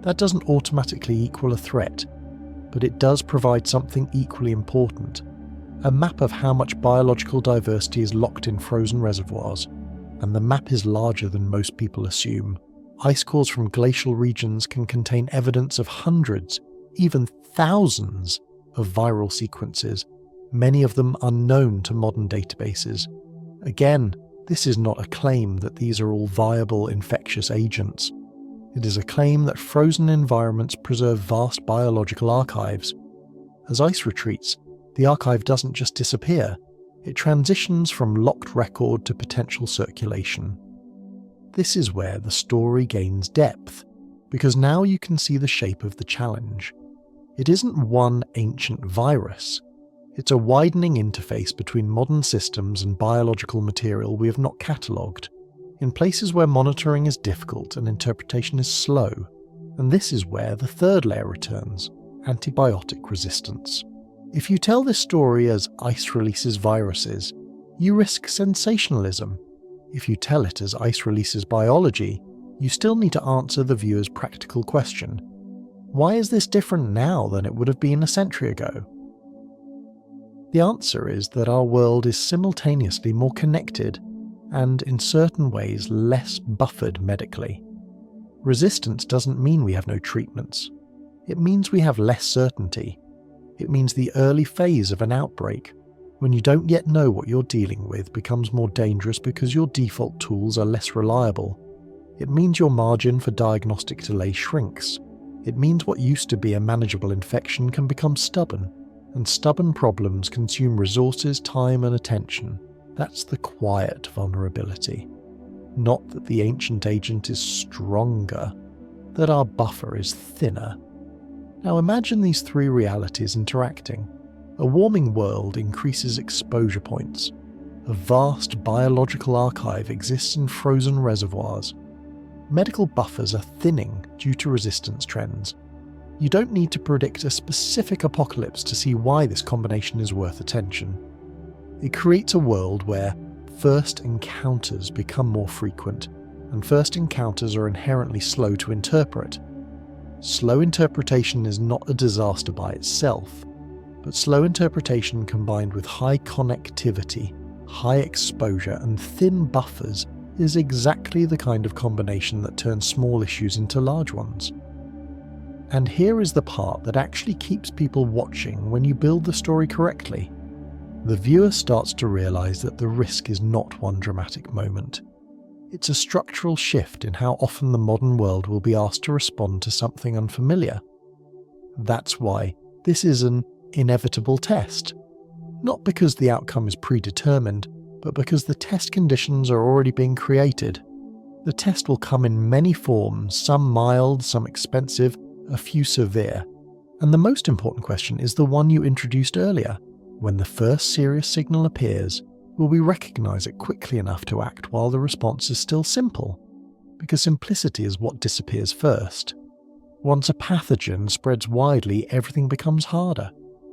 That doesn't automatically equal a threat, but it does provide something equally important: a map of how much biological diversity is locked in frozen reservoirs, and the map is larger than most people assume. Ice cores from glacial regions can contain evidence of hundreds, even thousands, of viral sequences, many of them unknown to modern databases. Again, this is not a claim that these are all viable infectious agents. It is a claim that frozen environments preserve vast biological archives. As ice retreats, the archive doesn't just disappear, it transitions from locked record to potential circulation. This is where the story gains depth, because now you can see the shape of the challenge. It isn't one ancient virus. It's a widening interface between modern systems and biological material we have not catalogued, in places where monitoring is difficult and interpretation is slow. And this is where the third layer returns: antibiotic resistance. If you tell this story as ice releases viruses, you risk sensationalism. If you tell it as ice releases biology, you still need to answer the viewer's practical question: why is this different now than it would have been a century ago? The answer is that our world is simultaneously more connected and, in certain ways, less buffered medically. Resistance doesn't mean we have no treatments. It means we have less certainty. It means the early phase of an outbreak, when you don't yet know what you're dealing with, becomes more dangerous because your default tools are less reliable. It means your margin for diagnostic delay shrinks. It means what used to be a manageable infection can become stubborn, and stubborn problems consume resources, time, and attention. That's the quiet vulnerability. Not that the ancient agent is stronger, that our buffer is thinner. Now imagine these three realities interacting. A warming world increases exposure points. A vast biological archive exists in frozen reservoirs. medical buffers are thinning due to resistance trends. You don't need to predict a specific apocalypse to see why this combination is worth attention. It creates a world where first encounters become more frequent, and first encounters are inherently slow to interpret. Slow interpretation is not a disaster by itself, but slow interpretation combined with high connectivity, high exposure, and thin buffers is exactly the kind of combination that turns small issues into large ones. And here is the part that actually keeps people watching when you build the story correctly. The viewer starts to realize that the risk is not one dramatic moment. It's a structural shift in how often the modern world will be asked to respond to something unfamiliar. That's why this is an inevitable test. Not because the outcome is predetermined, but because the test conditions are already being created. The test will come in many forms, some mild, some expensive, a few severe. And the most important question is the one you introduced earlier. When the first serious signal appears, will we recognize it quickly enough to act while the response is still simple? Because simplicity is what disappears first. Once a pathogen spreads widely, everything becomes harder.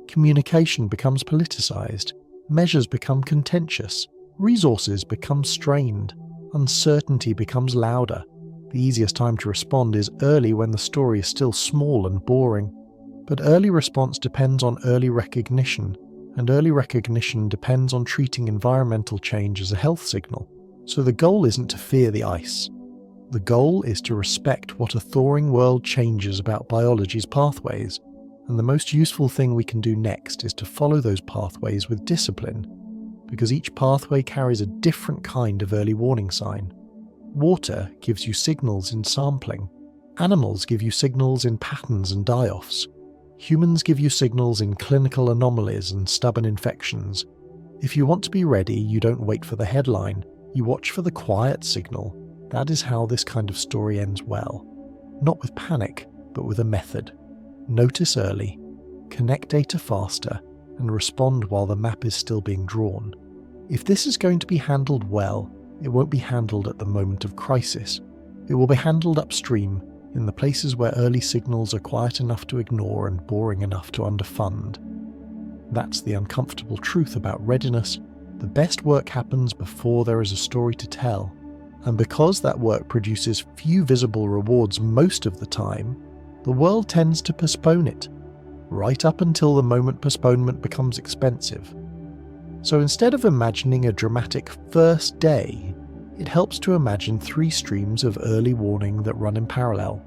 Communication becomes politicized. Measures become contentious. Resources become strained. Uncertainty becomes louder. The easiest time to respond is early when the story is still small and boring. But early response depends on early recognition, and early recognition depends on treating environmental change as a health signal. So the goal isn't to fear the ice. The goal is to respect what a thawing world changes about biology's pathways, and the most useful thing we can do next is to follow those pathways with discipline, because each pathway carries a different kind of early warning sign. Water gives you signals in sampling. Animals give you signals in patterns and die-offs. Humans give you signals in clinical anomalies and stubborn infections. If you want to be ready, you don't wait for the headline, you watch for the quiet signal. That is how this kind of story ends well. Not with panic, but with a method. Notice early, connect data faster, and respond while the map is still being drawn. If this is going to be handled well, it won't be handled at the moment of crisis. It will be handled upstream, in the places where early signals are quiet enough to ignore and boring enough to underfund. That's the uncomfortable truth about readiness. The best work happens before there is a story to tell. And because that work produces few visible rewards most of the time, the world tends to postpone it, right up until the moment postponement becomes expensive. So instead of imagining a dramatic first day, it helps to imagine 3 streams of early warning that run in parallel: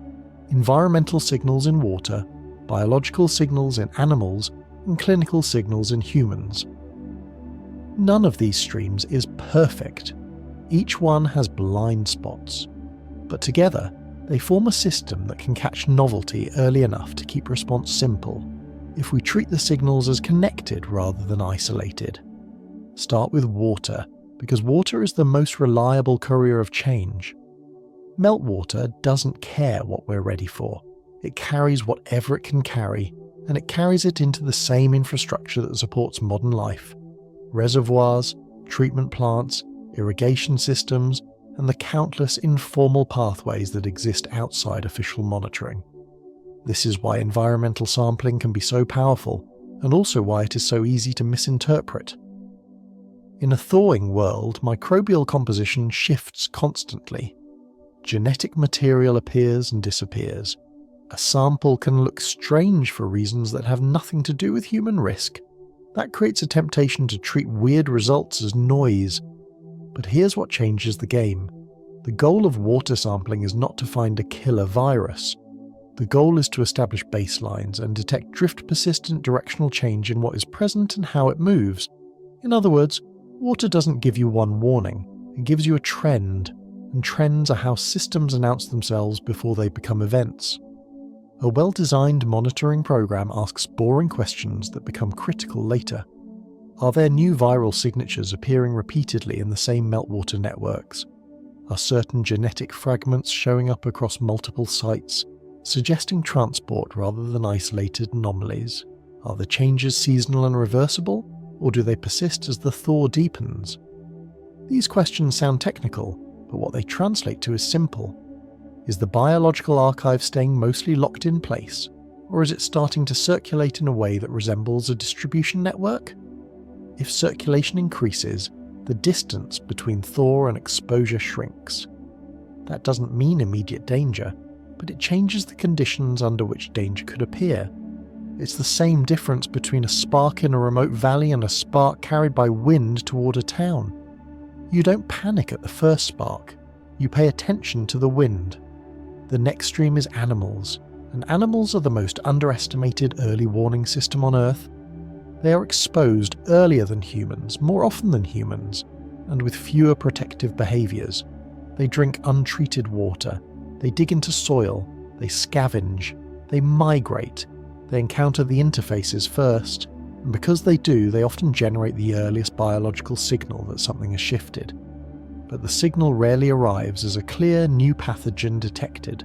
environmental signals in water, biological signals in animals, and clinical signals in humans. None of these streams is perfect. Each one has blind spots. But together, they form a system that can catch novelty early enough to keep response simple, if we treat the signals as connected rather than isolated. Start with water, because water is the most reliable courier of change. Meltwater doesn't care what we're ready for. It carries whatever it can carry, and it carries it into the same infrastructure that supports modern life: reservoirs, treatment plants, irrigation systems, and the countless informal pathways that exist outside official monitoring. This is why environmental sampling can be so powerful, and also why it is so easy to misinterpret. In a thawing world, microbial composition shifts constantly. Genetic material appears and disappears. A sample can look strange for reasons that have nothing to do with human risk. That creates a temptation to treat weird results as noise. But here's what changes the game. The goal of water sampling is not to find a killer virus. The goal is to establish baselines and detect drift-persistent directional change in what is present and how it moves. In other words, water doesn't give you one warning, it gives you a trend, and trends are how systems announce themselves before they become events. A well-designed monitoring program asks boring questions that become critical later. Are there new viral signatures appearing repeatedly in the same meltwater networks? Are certain genetic fragments showing up across multiple sites, suggesting transport rather than isolated anomalies? Are the changes seasonal and reversible, or do they persist as the thaw deepens? These questions sound technical, but what they translate to is simple. Is the biological archive staying mostly locked in place, or is it starting to circulate in a way that resembles a distribution network? If circulation increases, the distance between thaw and exposure shrinks. That doesn't mean immediate danger, but it changes the conditions under which danger could appear. It's the same difference between a spark in a remote valley and a spark carried by wind toward a town. You don't panic at the first spark, you pay attention to the wind. The next stream is animals, and animals are the most underestimated early warning system on Earth. They are exposed earlier than humans, more often than humans, and with fewer protective behaviours. They drink untreated water, they dig into soil, they scavenge, they migrate, they encounter the interfaces first, and because they do, they often generate the earliest biological signal that something has shifted. But the signal rarely arrives as a clear new pathogen detected.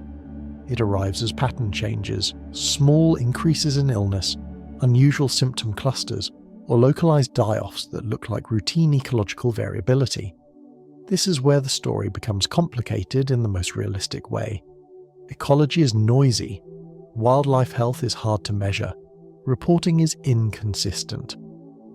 It arrives as pattern changes, small increases in illness, unusual symptom clusters, or localized die-offs that look like routine ecological variability. This is where the story becomes complicated in the most realistic way. Ecology is noisy. Wildlife health is hard to measure. Reporting is inconsistent.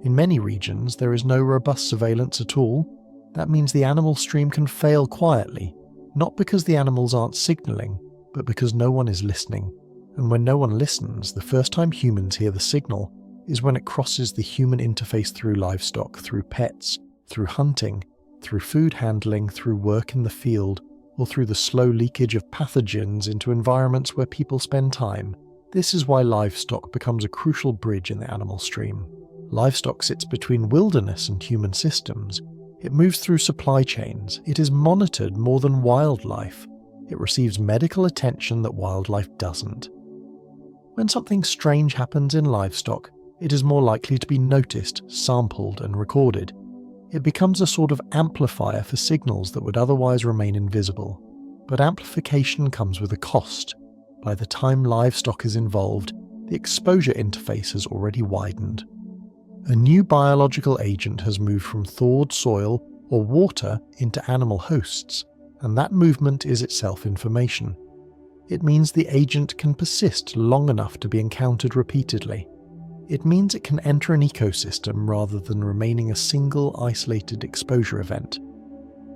In many regions, there is no robust surveillance at all. That means the animal stream can fail quietly, not because the animals aren't signalling, but because no one is listening. And when no one listens, the first time humans hear the signal is when it crosses the human interface through livestock, through pets, through hunting, through food handling, through work in the field, or through the slow leakage of pathogens into environments where people spend time. This is why livestock becomes a crucial bridge in the animal stream. Livestock sits between wilderness and human systems. It moves through supply chains. It is monitored more than wildlife. It receives medical attention that wildlife doesn't. When something strange happens in livestock, it is more likely to be noticed, sampled, and recorded. It becomes a sort of amplifier for signals that would otherwise remain invisible. But amplification comes with a cost. By the time livestock is involved, the exposure interface has already widened. A new biological agent has moved from thawed soil or water into animal hosts, and that movement is itself information. It means the agent can persist long enough to be encountered repeatedly. It means it can enter an ecosystem rather than remaining a single isolated exposure event.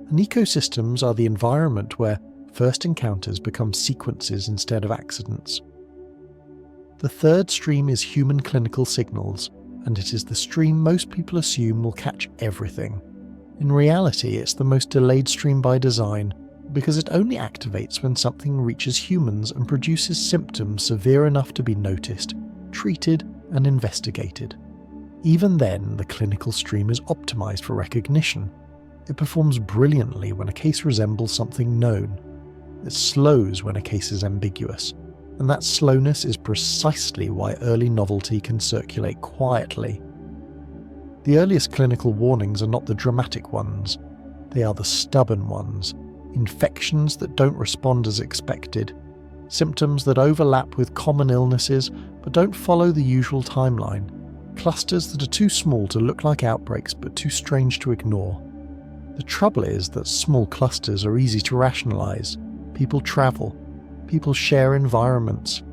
And ecosystems are the environment where first encounters become sequences instead of accidents. The third stream is human clinical signals, and it is the stream most people assume will catch everything. In reality, it's the most delayed stream by design, because it only activates when something reaches humans and produces symptoms severe enough to be noticed, treated, and investigated. Even then, the clinical stream is optimized for recognition. It performs brilliantly when a case resembles something known. It slows when a case is ambiguous, and that slowness is precisely why early novelty can circulate quietly. The earliest clinical warnings are not the dramatic ones, they are the stubborn ones. Infections that don't respond as expected, symptoms that overlap with common illnesses but don't follow the usual timeline, clusters that are too small to look like outbreaks but too strange to ignore. The trouble is that small clusters are easy to rationalize. People travel, people share environments,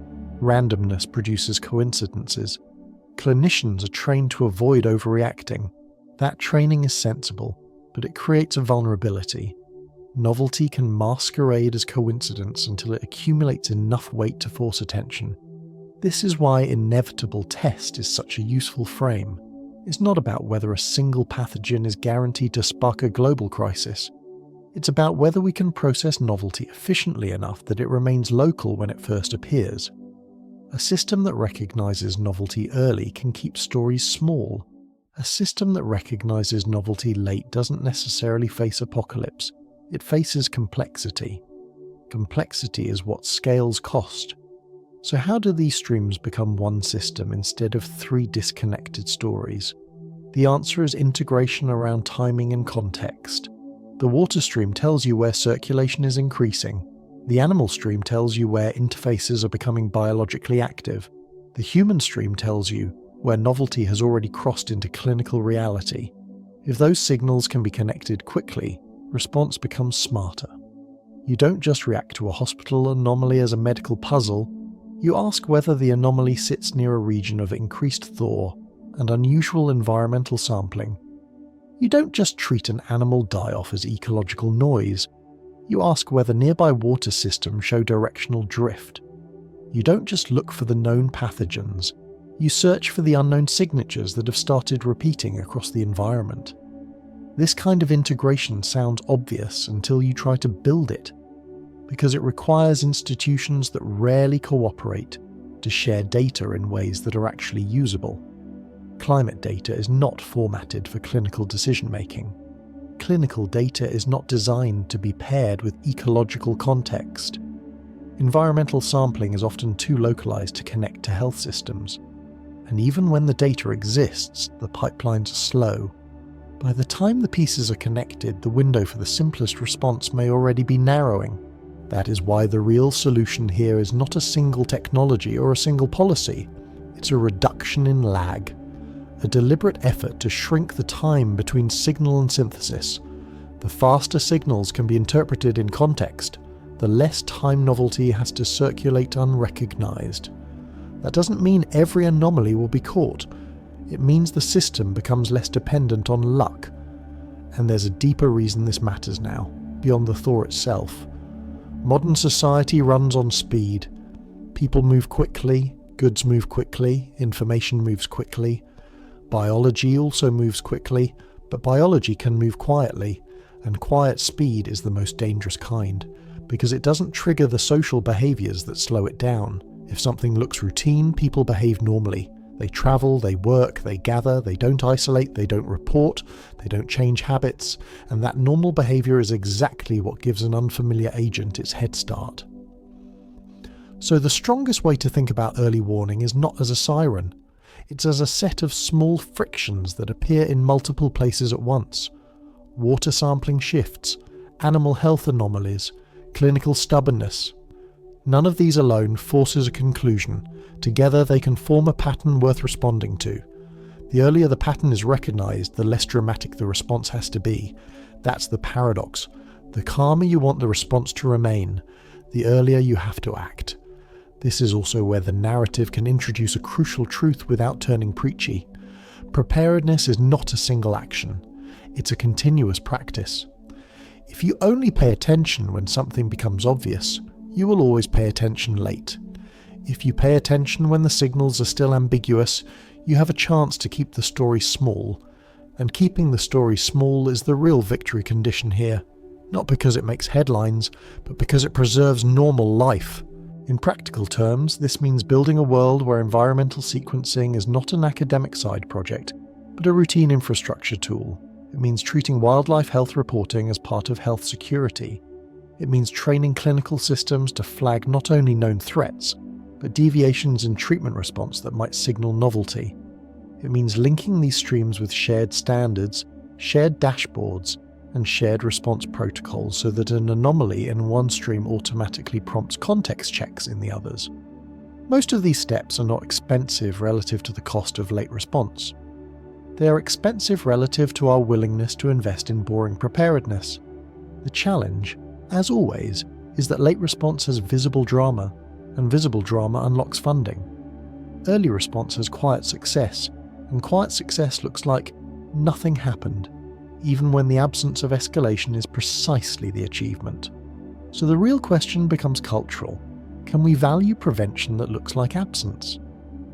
randomness produces coincidences. Clinicians are trained to avoid overreacting. That training is sensible, but it creates a vulnerability. Novelty can masquerade as coincidence until it accumulates enough weight to force attention. This is why inevitable test is such a useful frame. It's not about whether a single pathogen is guaranteed to spark a global crisis. It's about whether we can process novelty efficiently enough that it remains local when it first appears. A system that recognizes novelty early can keep stories small. A system that recognizes novelty late doesn't necessarily face apocalypse. It faces complexity. Complexity is what scales cost. So how do these streams become one system instead of three disconnected stories? The answer is integration around timing and context. The water stream tells you where circulation is increasing. The animal stream tells you where interfaces are becoming biologically active. The human stream tells you where novelty has already crossed into clinical reality. If those signals can be connected quickly, response becomes smarter. You don't just react to a hospital anomaly as a medical puzzle, you ask whether the anomaly sits near a region of increased thaw and unusual environmental sampling. You don't just treat an animal die-off as ecological noise, you ask whether nearby water systems show directional drift. You don't just look for the known pathogens, you search for the unknown signatures that have started repeating across the environment. This kind of integration sounds obvious until you try to build it, because it requires institutions that rarely cooperate to share data in ways that are actually usable. Climate data is not formatted for clinical decision-making. Clinical data is not designed to be paired with ecological context. Environmental sampling is often too localized to connect to health systems. And even when the data exists, the pipelines are slow. By the time the pieces are connected, the window for the simplest response may already be narrowing. That is why the real solution here is not a single technology or a single policy. It's a reduction in lag. A deliberate effort to shrink the time between signal and synthesis. The faster signals can be interpreted in context, the less time novelty has to circulate unrecognized. That doesn't mean every anomaly will be caught. It means the system becomes less dependent on luck. And there's a deeper reason this matters now, beyond the thaw itself. Modern society runs on speed. People move quickly, goods move quickly, information moves quickly. Biology also moves quickly, but biology can move quietly, and quiet speed is the most dangerous kind, because it doesn't trigger the social behaviours that slow it down. If something looks routine, people behave normally. They travel, they work, they gather, they don't isolate, they don't report, they don't change habits, and that normal behaviour is exactly what gives an unfamiliar agent its head start. So the strongest way to think about early warning is not as a siren. It's as a set of small frictions that appear in multiple places at once. Water sampling shifts, animal health anomalies, clinical stubbornness. None of these alone forces a conclusion. Together they can form a pattern worth responding to. The earlier the pattern is recognised, the less dramatic the response has to be. That's the paradox. The calmer you want the response to remain, the earlier you have to act. This is also where the narrative can introduce a crucial truth without turning preachy. Preparedness is not a single action. It's a continuous practice. If you only pay attention when something becomes obvious, you will always pay attention late. If you pay attention when the signals are still ambiguous, you have a chance to keep the story small. And keeping the story small is the real victory condition here. Not because it makes headlines, but because it preserves normal life. In practical terms, this means building a world where environmental sequencing is not an academic side project, but a routine infrastructure tool. It means treating wildlife health reporting as part of health security. It means training clinical systems to flag not only known threats, but deviations in treatment response that might signal novelty. It means linking these streams with shared standards, shared dashboards, and shared response protocols so that an anomaly in one stream automatically prompts context checks in the others. Most of these steps are not expensive relative to the cost of late response. They are expensive relative to our willingness to invest in boring preparedness. The challenge, as always, is that late response has visible drama, and visible drama unlocks funding. Early response has quiet success, and quiet success looks like nothing happened, even when the absence of escalation is precisely the achievement. So the real question becomes cultural. Can we value prevention that looks like absence?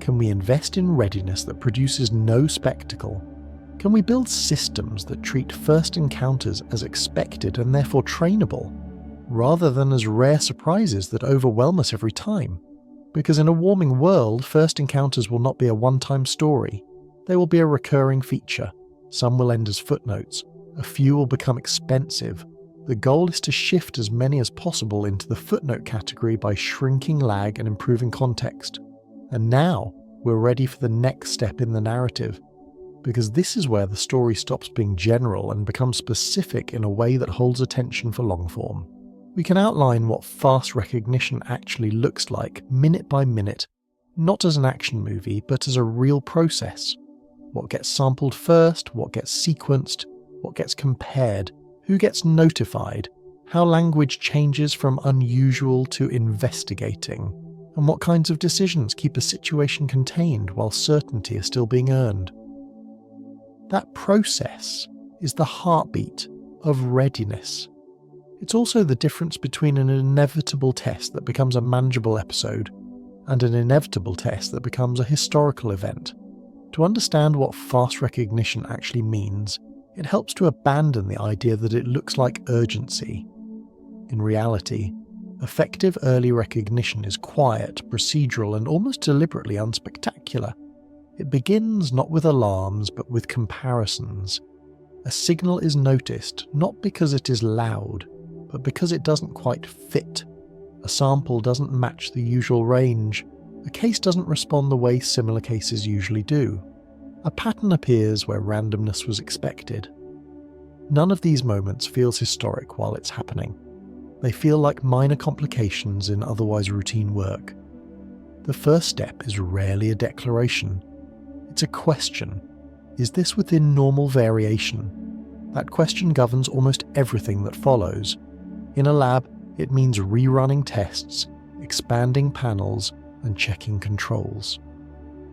Can we invest in readiness that produces no spectacle? Can we build systems that treat first encounters as expected and therefore trainable, rather than as rare surprises that overwhelm us every time? Because in a warming world, first encounters will not be a one-time story. They will be a recurring feature. Some will end as footnotes. A few will become expensive. The goal is to shift as many as possible into the footnote category by shrinking lag and improving context. And now, we're ready for the next step in the narrative. Because this is where the story stops being general and becomes specific in a way that holds attention for long form. We can outline what fast recognition actually looks like, minute by minute, not as an action movie, but as a real process. What gets sampled first, what gets sequenced, what gets compared, who gets notified, how language changes from unusual to investigating, and what kinds of decisions keep a situation contained while certainty is still being earned. That process is the heartbeat of readiness. It's also the difference between an inevitable test that becomes a manageable episode and an inevitable test that becomes a historical event. To understand what fast recognition actually means, it helps to abandon the idea that it looks like urgency. In reality, effective early recognition is quiet, procedural, and almost deliberately unspectacular. It begins not with alarms, but with comparisons. A signal is noticed not because it is loud, but because it doesn't quite fit. A sample doesn't match the usual range. A case doesn't respond the way similar cases usually do. A pattern appears where randomness was expected. None of these moments feels historic while it's happening. They feel like minor complications in otherwise routine work. The first step is rarely a declaration. It's a question. Is this within normal variation? That question governs almost everything that follows. In a lab, it means rerunning tests, expanding panels, and checking controls.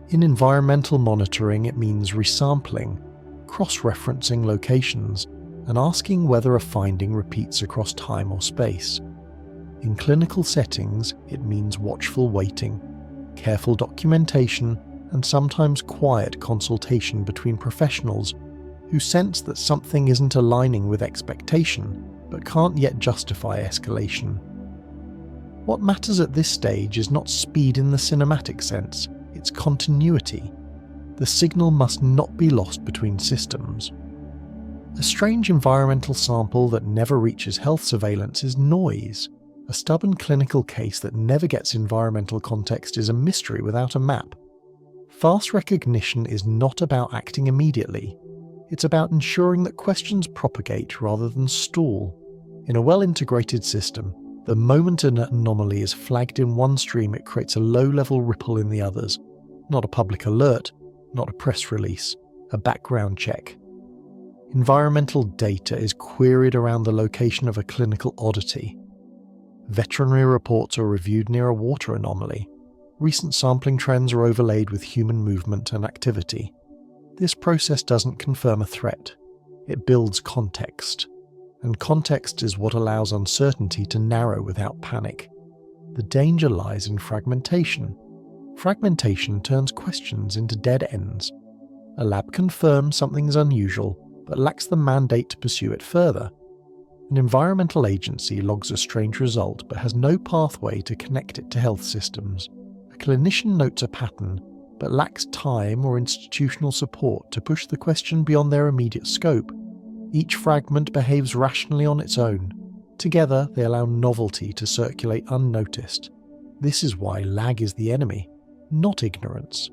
In environmental monitoring, it means resampling, cross-referencing locations, and asking whether a finding repeats across time or space. In clinical settings, it means watchful waiting, careful documentation, and sometimes quiet consultation between professionals who sense that something isn't aligning with expectation, but can't yet justify escalation. What matters at this stage is not speed in the cinematic sense, it's continuity. The signal must not be lost between systems. A strange environmental sample that never reaches health surveillance is noise. A stubborn clinical case that never gets environmental context is a mystery without a map. Fast recognition is not about acting immediately. It's about ensuring that questions propagate rather than stall. In a well-integrated system, the moment an anomaly is flagged in one stream, it creates a low-level ripple in the others. Not a public alert, not a press release, a background check. Environmental data is queried around the location of a clinical oddity. Veterinary reports are reviewed near a water anomaly. Recent sampling trends are overlaid with human movement and activity. This process doesn't confirm a threat. It builds context. And context is what allows uncertainty to narrow without panic. The danger lies in fragmentation. Fragmentation turns questions into dead ends. A lab confirms something is unusual, but lacks the mandate to pursue it further. An environmental agency logs a strange result, but has no pathway to connect it to health systems. A clinician notes a pattern, but lacks time or institutional support to push the question beyond their immediate scope. Each fragment behaves rationally on its own. Together, they allow novelty to circulate unnoticed. This is why lag is the enemy, not ignorance.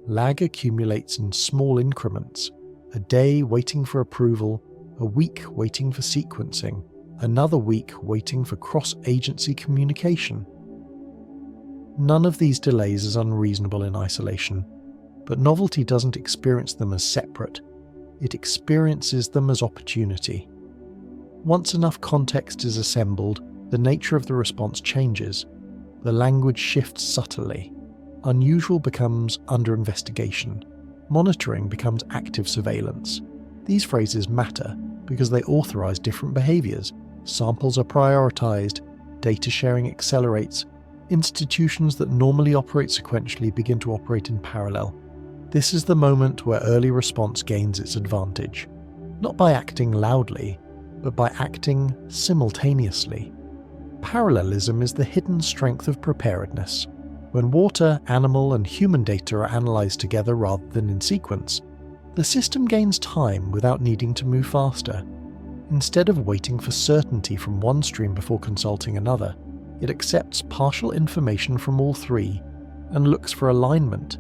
Lag accumulates in small increments. A day waiting for approval, a week waiting for sequencing, another week waiting for cross-agency communication. None of these delays is unreasonable in isolation, but novelty doesn't experience them as separate. It experiences them as opportunity. Once enough context is assembled, the nature of the response changes. The language shifts subtly. Unusual becomes under investigation. Monitoring becomes active surveillance. These phrases matter because they authorize different behaviors. Samples are prioritized, data sharing accelerates, institutions that normally operate sequentially begin to operate in parallel. This is the moment where early response gains its advantage, not by acting loudly, but by acting simultaneously. Parallelism is the hidden strength of preparedness. When water, animal, and human data are analysed together rather than in sequence, the system gains time without needing to move faster. Instead of waiting for certainty from one stream before consulting another, it accepts partial information from all three and looks for alignment.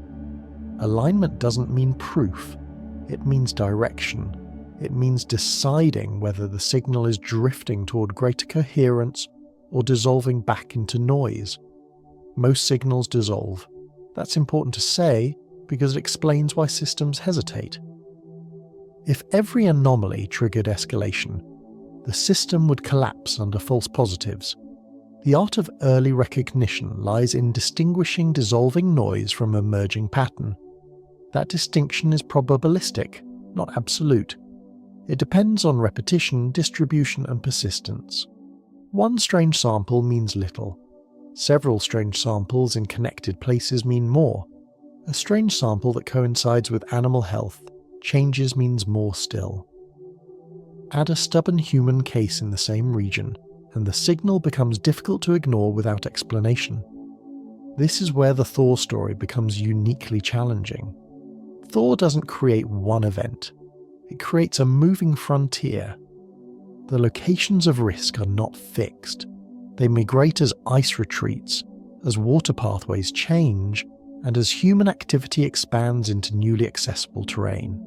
Alignment doesn't mean proof, it means direction. It means deciding whether the signal is drifting toward greater coherence or dissolving back into noise. Most signals dissolve. That's important to say because it explains why systems hesitate. If every anomaly triggered escalation, the system would collapse under false positives. The art of early recognition lies in distinguishing dissolving noise from emerging pattern. That distinction is probabilistic, not absolute. It depends on repetition, distribution, and persistence. One strange sample means little. Several strange samples in connected places mean more. A strange sample that coincides with animal health changes means more still. Add a stubborn human case in the same region, and the signal becomes difficult to ignore without explanation. This is where the Thaw story becomes uniquely challenging. Thaw doesn't create one event. It creates a moving frontier. The locations of risk are not fixed. They migrate as ice retreats, as water pathways change, and as human activity expands into newly accessible terrain.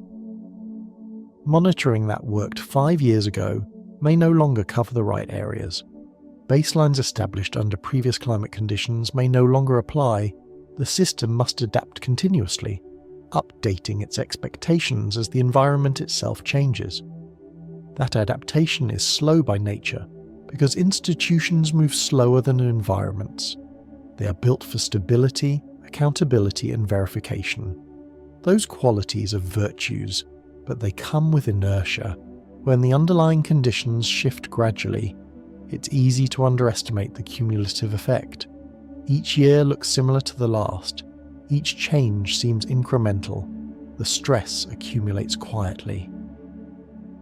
Monitoring that worked 5 years ago may no longer cover the right areas. Baselines established under previous climate conditions may no longer apply. The system must adapt continuously, updating its expectations as the environment itself changes. That adaptation is slow by nature, because institutions move slower than environments. They are built for stability, accountability, and verification. Those qualities are virtues, but they come with inertia. When the underlying conditions shift gradually, it's easy to underestimate the cumulative effect. Each year looks similar to the last. Each change seems incremental. The stress accumulates quietly.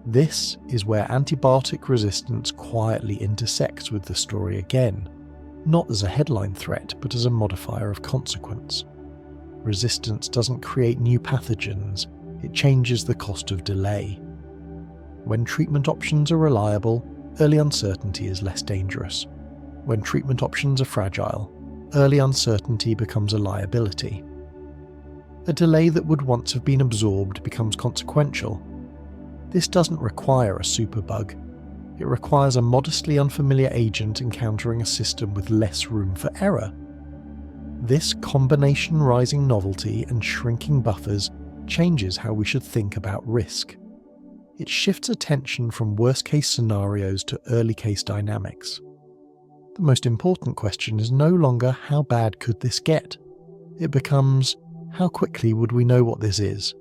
This is where antibiotic resistance quietly intersects with the story again, not as a headline threat, but as a modifier of consequence. Resistance doesn't create new pathogens, it changes the cost of delay. When treatment options are reliable, early uncertainty is less dangerous. When treatment options are fragile, early uncertainty becomes a liability. A delay that would once have been absorbed becomes consequential. This doesn't require a superbug. It requires a modestly unfamiliar agent encountering a system with less room for error. This combination rising novelty and shrinking buffers changes how we should think about risk. It shifts attention from worst-case scenarios to early-case dynamics. The most important question is no longer how bad could this get? It becomes, how quickly would we know what this is?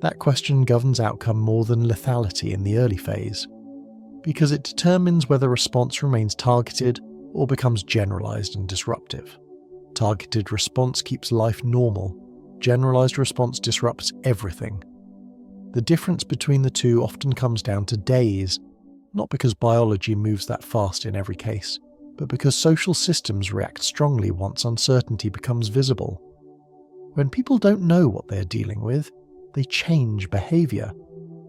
That question governs outcome more than lethality in the early phase, because it determines whether response remains targeted or becomes generalized and disruptive. Targeted response keeps life normal. Generalized response disrupts everything. The difference between the two often comes down to days, not because biology moves that fast in every case, but because social systems react strongly once uncertainty becomes visible. When people don't know what they're dealing with, they change behavior.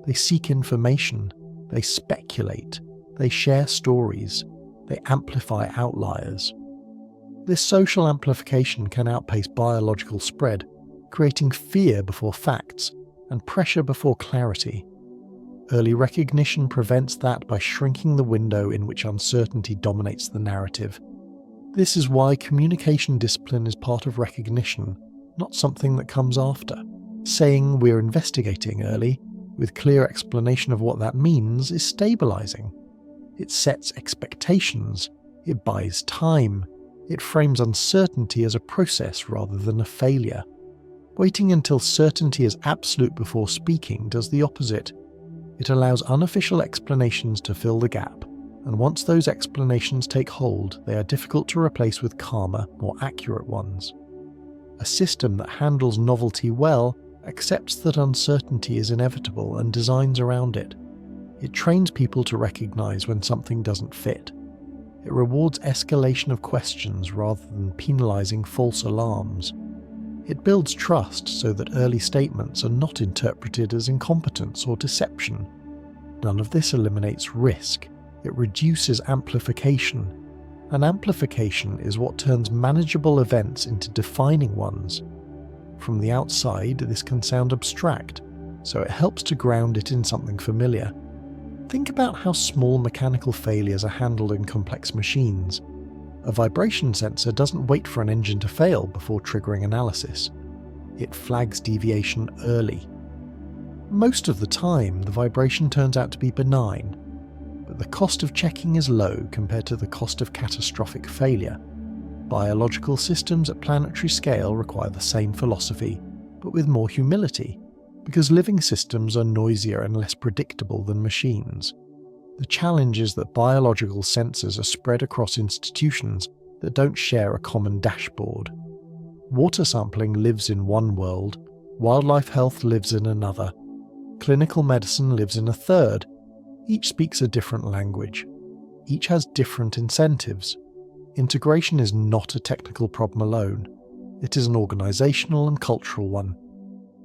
They seek information. They speculate. They share stories. They amplify outliers. This social amplification can outpace biological spread, creating fear before facts and pressure before clarity. Early recognition prevents that by shrinking the window in which uncertainty dominates the narrative. This is why communication discipline is part of recognition, not something that comes after. Saying we're investigating early, with clear explanation of what that means, is stabilizing. It sets expectations. It buys time. It frames uncertainty as a process rather than a failure. Waiting until certainty is absolute before speaking does the opposite. It allows unofficial explanations to fill the gap, and once those explanations take hold, they are difficult to replace with calmer, more accurate ones. A system that handles novelty well accepts that uncertainty is inevitable and designs around it. It trains people to recognize when something doesn't fit. It rewards escalation of questions rather than penalizing false alarms. It builds trust so that early statements are not interpreted as incompetence or deception. None of this eliminates risk. It reduces amplification. And amplification is what turns manageable events into defining ones. From the outside, this can sound abstract, so it helps to ground it in something familiar. Think about how small mechanical failures are handled in complex machines. A vibration sensor doesn't wait for an engine to fail before triggering analysis. It flags deviation early. Most of the time, the vibration turns out to be benign, but the cost of checking is low compared to the cost of catastrophic failure. Biological systems at planetary scale require the same philosophy, but with more humility, because living systems are noisier and less predictable than machines. The challenge is that biological sensors are spread across institutions that don't share a common dashboard. Water sampling lives in one world, wildlife health lives in another, clinical medicine lives in a third. Each speaks a different language. Each has different incentives. Integration is not a technical problem alone. It is an organisational and cultural one.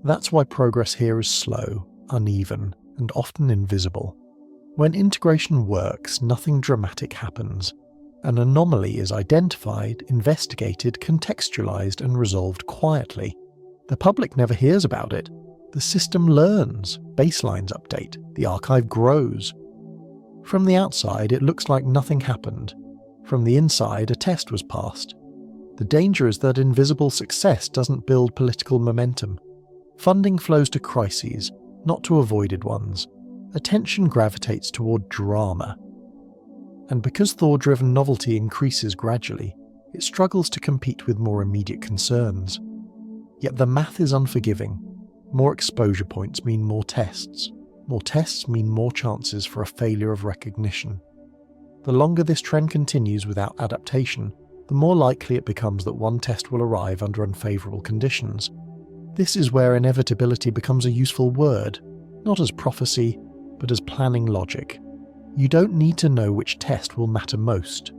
That's why progress here is slow, uneven, and often invisible. When integration works, nothing dramatic happens. An anomaly is identified, investigated, contextualised, and resolved quietly. The public never hears about it. The system learns, baselines update, the archive grows. From the outside, it looks like nothing happened. From the inside, a test was passed. The danger is that invisible success doesn't build political momentum. Funding flows to crises, not to avoided ones. Attention gravitates toward drama. And because Thor-driven novelty increases gradually, it struggles to compete with more immediate concerns. Yet the math is unforgiving. More exposure points mean more tests. More tests mean more chances for a failure of recognition. The longer this trend continues without adaptation, the more likely it becomes that one test will arrive under unfavourable conditions. This is where inevitability becomes a useful word, not as prophecy, but as planning logic. You don't need to know which test will matter most.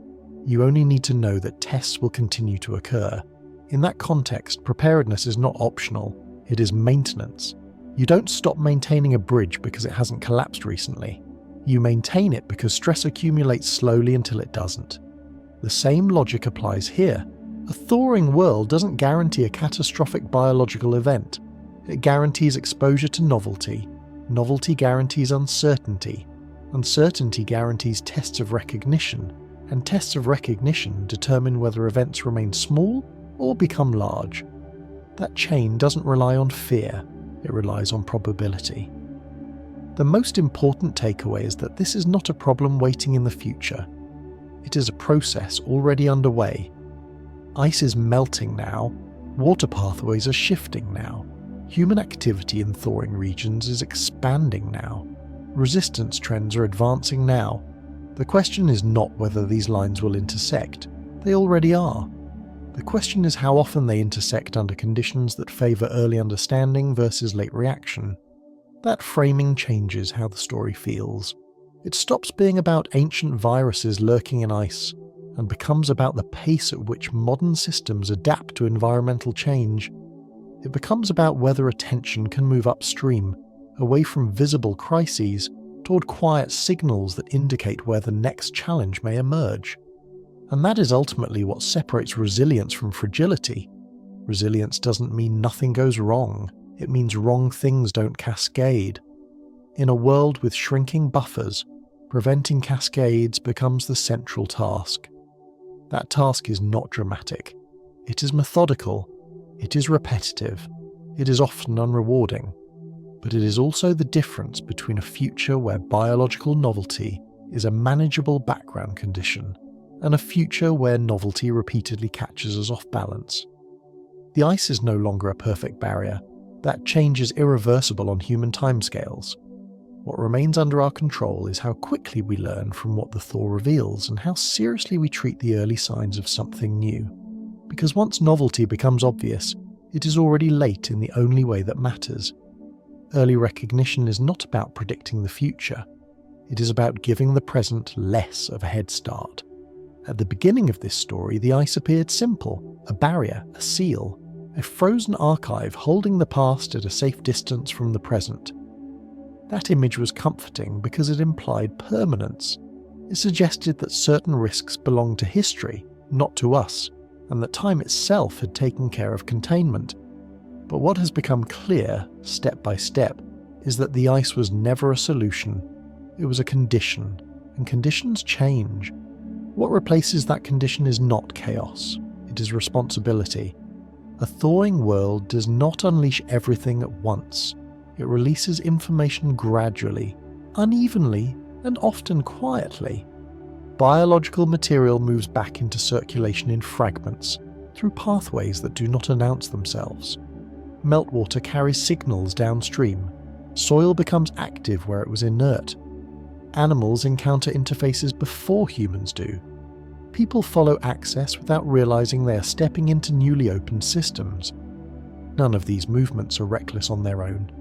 You only need to know that tests will continue to occur. In that context, preparedness is not optional, it is maintenance. You don't stop maintaining a bridge because it hasn't collapsed recently. You maintain it because stress accumulates slowly until it doesn't. The same logic applies here. A thawing world doesn't guarantee a catastrophic biological event. It guarantees exposure to novelty. Novelty guarantees uncertainty. Uncertainty guarantees tests of recognition, and tests of recognition determine whether events remain small or become large. That chain doesn't rely on fear, it relies on probability. The most important takeaway is that this is not a problem waiting in the future. It is a process already underway. Ice is melting now, water pathways are shifting now, human activity in thawing regions is expanding now, resistance trends are advancing now. The question is not whether these lines will intersect, they already are. The question is how often they intersect under conditions that favour early understanding versus late reaction. That framing changes how the story feels. It stops being about ancient viruses lurking in ice and becomes about the pace at which modern systems adapt to environmental change. It becomes about whether attention can move upstream, away from visible crises, toward quiet signals that indicate where the next challenge may emerge. And that is ultimately what separates resilience from fragility. Resilience doesn't mean nothing goes wrong, it means wrong things don't cascade. In a world with shrinking buffers, preventing cascades becomes the central task. That task is not dramatic. It is methodical. It is repetitive. It is often unrewarding. But it is also the difference between a future where biological novelty is a manageable background condition and a future where novelty repeatedly catches us off balance. The ice is no longer a perfect barrier. That change is irreversible on human timescales. What remains under our control is how quickly we learn from what the thaw reveals and how seriously we treat the early signs of something new. Because once novelty becomes obvious, it is already late in the only way that matters. Early recognition is not about predicting the future. It is about giving the present less of a head start. At the beginning of this story, the ice appeared simple, a barrier, a seal, a frozen archive holding the past at a safe distance from the present. That image was comforting because it implied permanence. It suggested that certain risks belonged to history, not to us, and that time itself had taken care of containment. But what has become clear, step by step, is that the ice was never a solution. It was a condition, and conditions change. What replaces that condition is not chaos, it is responsibility. A thawing world does not unleash everything at once. It releases information gradually, unevenly, And often quietly, biological material moves back into circulation in fragments through pathways that do not announce themselves. Meltwater carries signals downstream. Soil becomes active where it was inert. Animals encounter interfaces before humans do. People follow access without realizing they are stepping into newly opened systems. None of these movements are reckless on their own.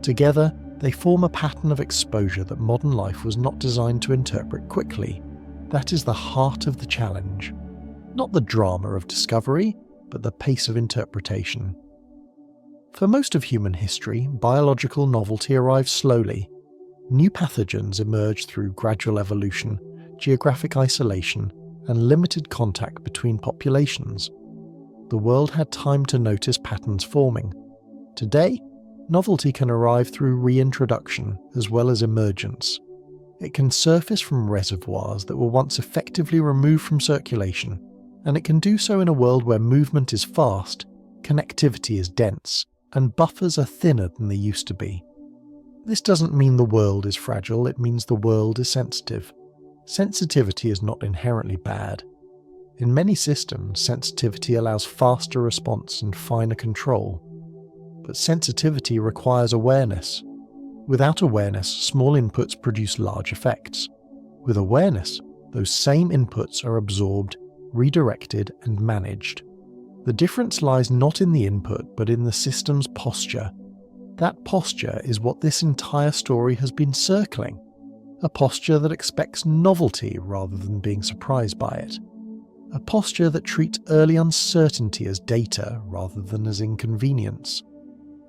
Together, they form a pattern of exposure that modern life was not designed to interpret quickly. That is the heart of the challenge. Not the drama of discovery, but the pace of interpretation. For most of human history, biological novelty arrives slowly. New pathogens emerge through gradual evolution, geographic isolation, and limited contact between populations. The world had time to notice patterns forming. Today, novelty can arrive through reintroduction as well as emergence. It can surface from reservoirs that were once effectively removed from circulation, and it can do so in a world where movement is fast, connectivity is dense, and buffers are thinner than they used to be. This doesn't mean the world is fragile, it means the world is sensitive. Sensitivity is not inherently bad. In many systems, sensitivity allows faster response and finer control. But sensitivity requires awareness. Without awareness, small inputs produce large effects. With awareness, those same inputs are absorbed, redirected, and managed. The difference lies not in the input, but in the system's posture. That posture is what this entire story has been circling. A posture that expects novelty rather than being surprised by it. A posture that treats early uncertainty as data rather than as inconvenience.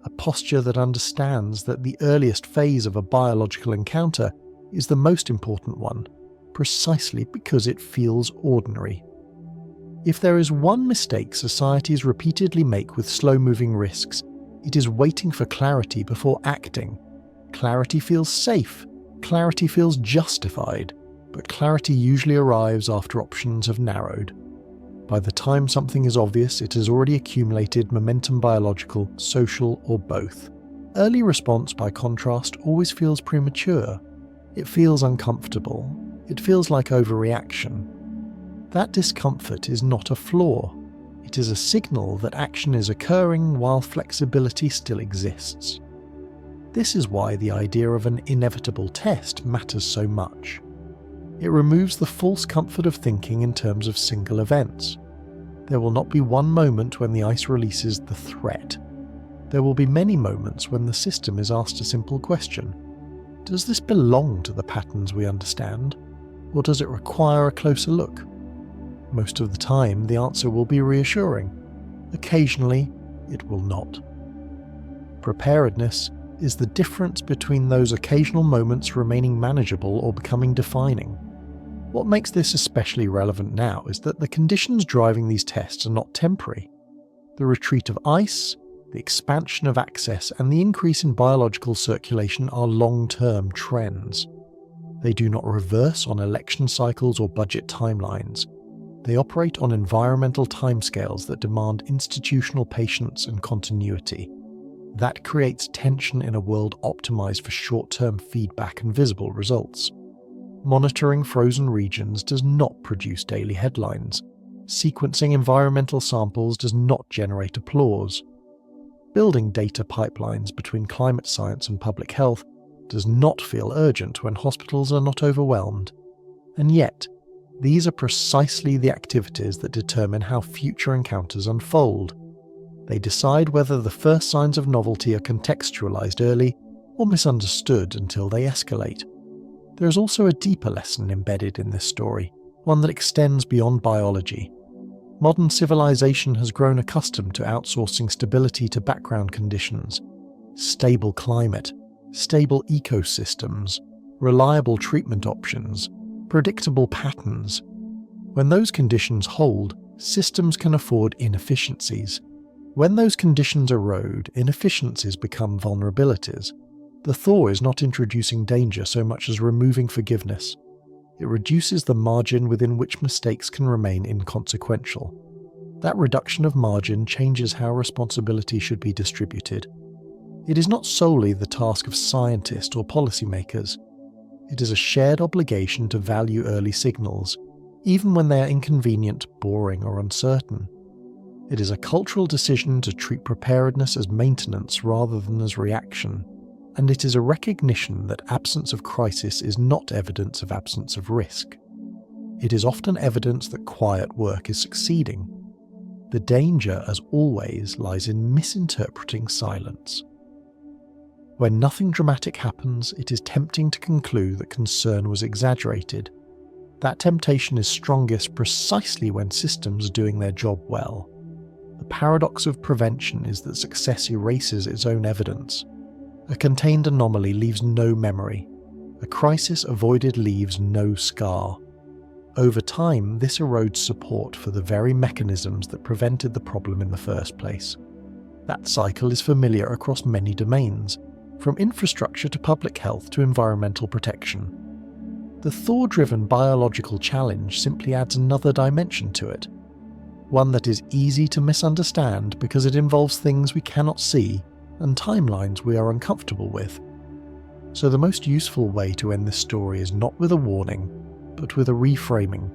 A posture that understands that the earliest phase of a biological encounter is the most important one, precisely because it feels ordinary. If there is one mistake societies repeatedly make with slow-moving risks, it is waiting for clarity before acting. Clarity feels safe, clarity feels justified, but clarity usually arrives after options have narrowed. By the time something is obvious, it has already accumulated momentum, biological, social, or both. Early response, by contrast, always feels premature. It feels uncomfortable. It feels like overreaction. That discomfort is not a flaw. It is a signal that action is occurring while flexibility still exists. This is why the idea of an inevitable test matters so much. It removes the false comfort of thinking in terms of single events. There will not be one moment when the ice releases the threat. There will be many moments when the system is asked a simple question. Does this belong to the patterns we understand, or does it require a closer look? Most of the time, the answer will be reassuring. Occasionally, it will not. Preparedness is the difference between those occasional moments remaining manageable or becoming defining. What makes this especially relevant now is that the conditions driving these tests are not temporary. The retreat of ice, the expansion of access, and the increase in biological circulation are long-term trends. They do not reverse on election cycles or budget timelines. They operate on environmental timescales that demand institutional patience and continuity. That creates tension in a world optimized for short-term feedback and visible results. Monitoring frozen regions does not produce daily headlines. Sequencing environmental samples does not generate applause. Building data pipelines between climate science and public health does not feel urgent when hospitals are not overwhelmed. And yet, these are precisely the activities that determine how future encounters unfold. They decide whether the first signs of novelty are contextualized early or misunderstood until they escalate. There is also a deeper lesson embedded in this story, one that extends beyond biology. Modern civilization has grown accustomed to outsourcing stability to background conditions. Stable climate, stable ecosystems, reliable treatment options, predictable patterns. When those conditions hold, systems can afford inefficiencies. When those conditions erode, inefficiencies become vulnerabilities. The thaw is not introducing danger so much as removing forgiveness. It reduces the margin within which mistakes can remain inconsequential. That reduction of margin changes how responsibility should be distributed. It is not solely the task of scientists or policymakers. It is a shared obligation to value early signals, even when they are inconvenient, boring, or uncertain. It is a cultural decision to treat preparedness as maintenance rather than as reaction, and it is a recognition that absence of crisis is not evidence of absence of risk. It is often evidence that quiet work is succeeding. The danger, as always, lies in misinterpreting silence. When nothing dramatic happens, it is tempting to conclude that concern was exaggerated. That temptation is strongest precisely when systems are doing their job well. The paradox of prevention is that success erases its own evidence. A contained anomaly leaves no memory. A crisis avoided leaves no scar. Over time, this erodes support for the very mechanisms that prevented the problem in the first place. That cycle is familiar across many domains, from infrastructure to public health to environmental protection. The thaw-driven biological challenge simply adds another dimension to it, one that is easy to misunderstand because it involves things we cannot see and timelines we are uncomfortable with. So the most useful way to end this story is not with a warning, but with a reframing.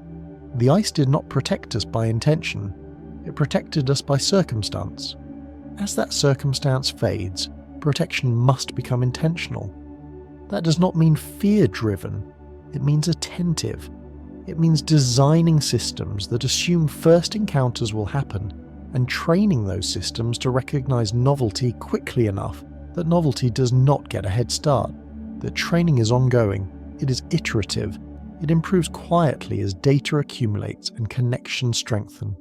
The ice did not protect us by intention, it protected us by circumstance. As that circumstance fades, protection must become intentional. That does not mean fear-driven, it means attentive. It means designing systems that assume first encounters will happen and training those systems to recognize novelty quickly enough that novelty does not get a head start. That training is ongoing, it is iterative, it improves quietly as data accumulates and connections strengthen.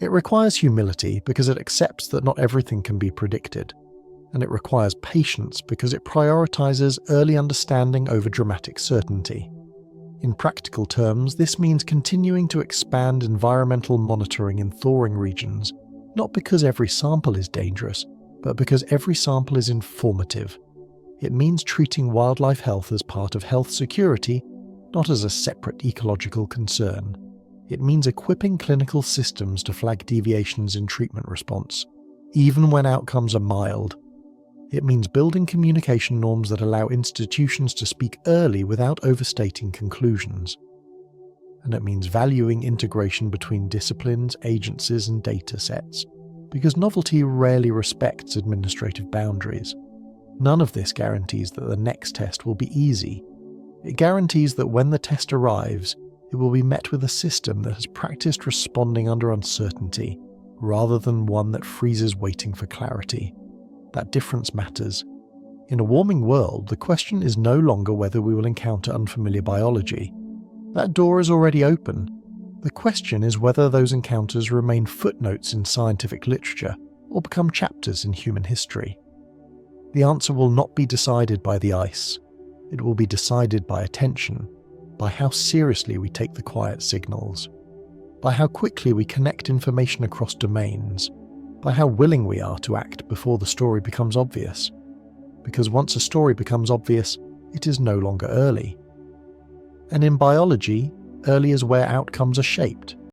It requires humility because it accepts that not everything can be predicted. And it requires patience because it prioritizes early understanding over dramatic certainty. In practical terms, this means continuing to expand environmental monitoring in thawing regions, not because every sample is dangerous, but because every sample is informative. It means treating wildlife health as part of health security, not as a separate ecological concern. It means equipping clinical systems to flag deviations in treatment response, even when outcomes are mild. It means building communication norms that allow institutions to speak early without overstating conclusions. And it means valuing integration between disciplines, agencies, and data sets, because novelty rarely respects administrative boundaries. None of this guarantees that the next test will be easy. It guarantees that when the test arrives, it will be met with a system that has practiced responding under uncertainty, rather than one that freezes waiting for clarity. That difference matters. In a warming world, the question is no longer whether we will encounter unfamiliar biology. That door is already open. The question is whether those encounters remain footnotes in scientific literature or become chapters in human history. The answer will not be decided by the ice. It will be decided by attention, by how seriously we take the quiet signals, by how quickly we connect information across domains, by how willing we are to act before the story becomes obvious. Because once a story becomes obvious, it is no longer early. And in biology, early is where outcomes are shaped.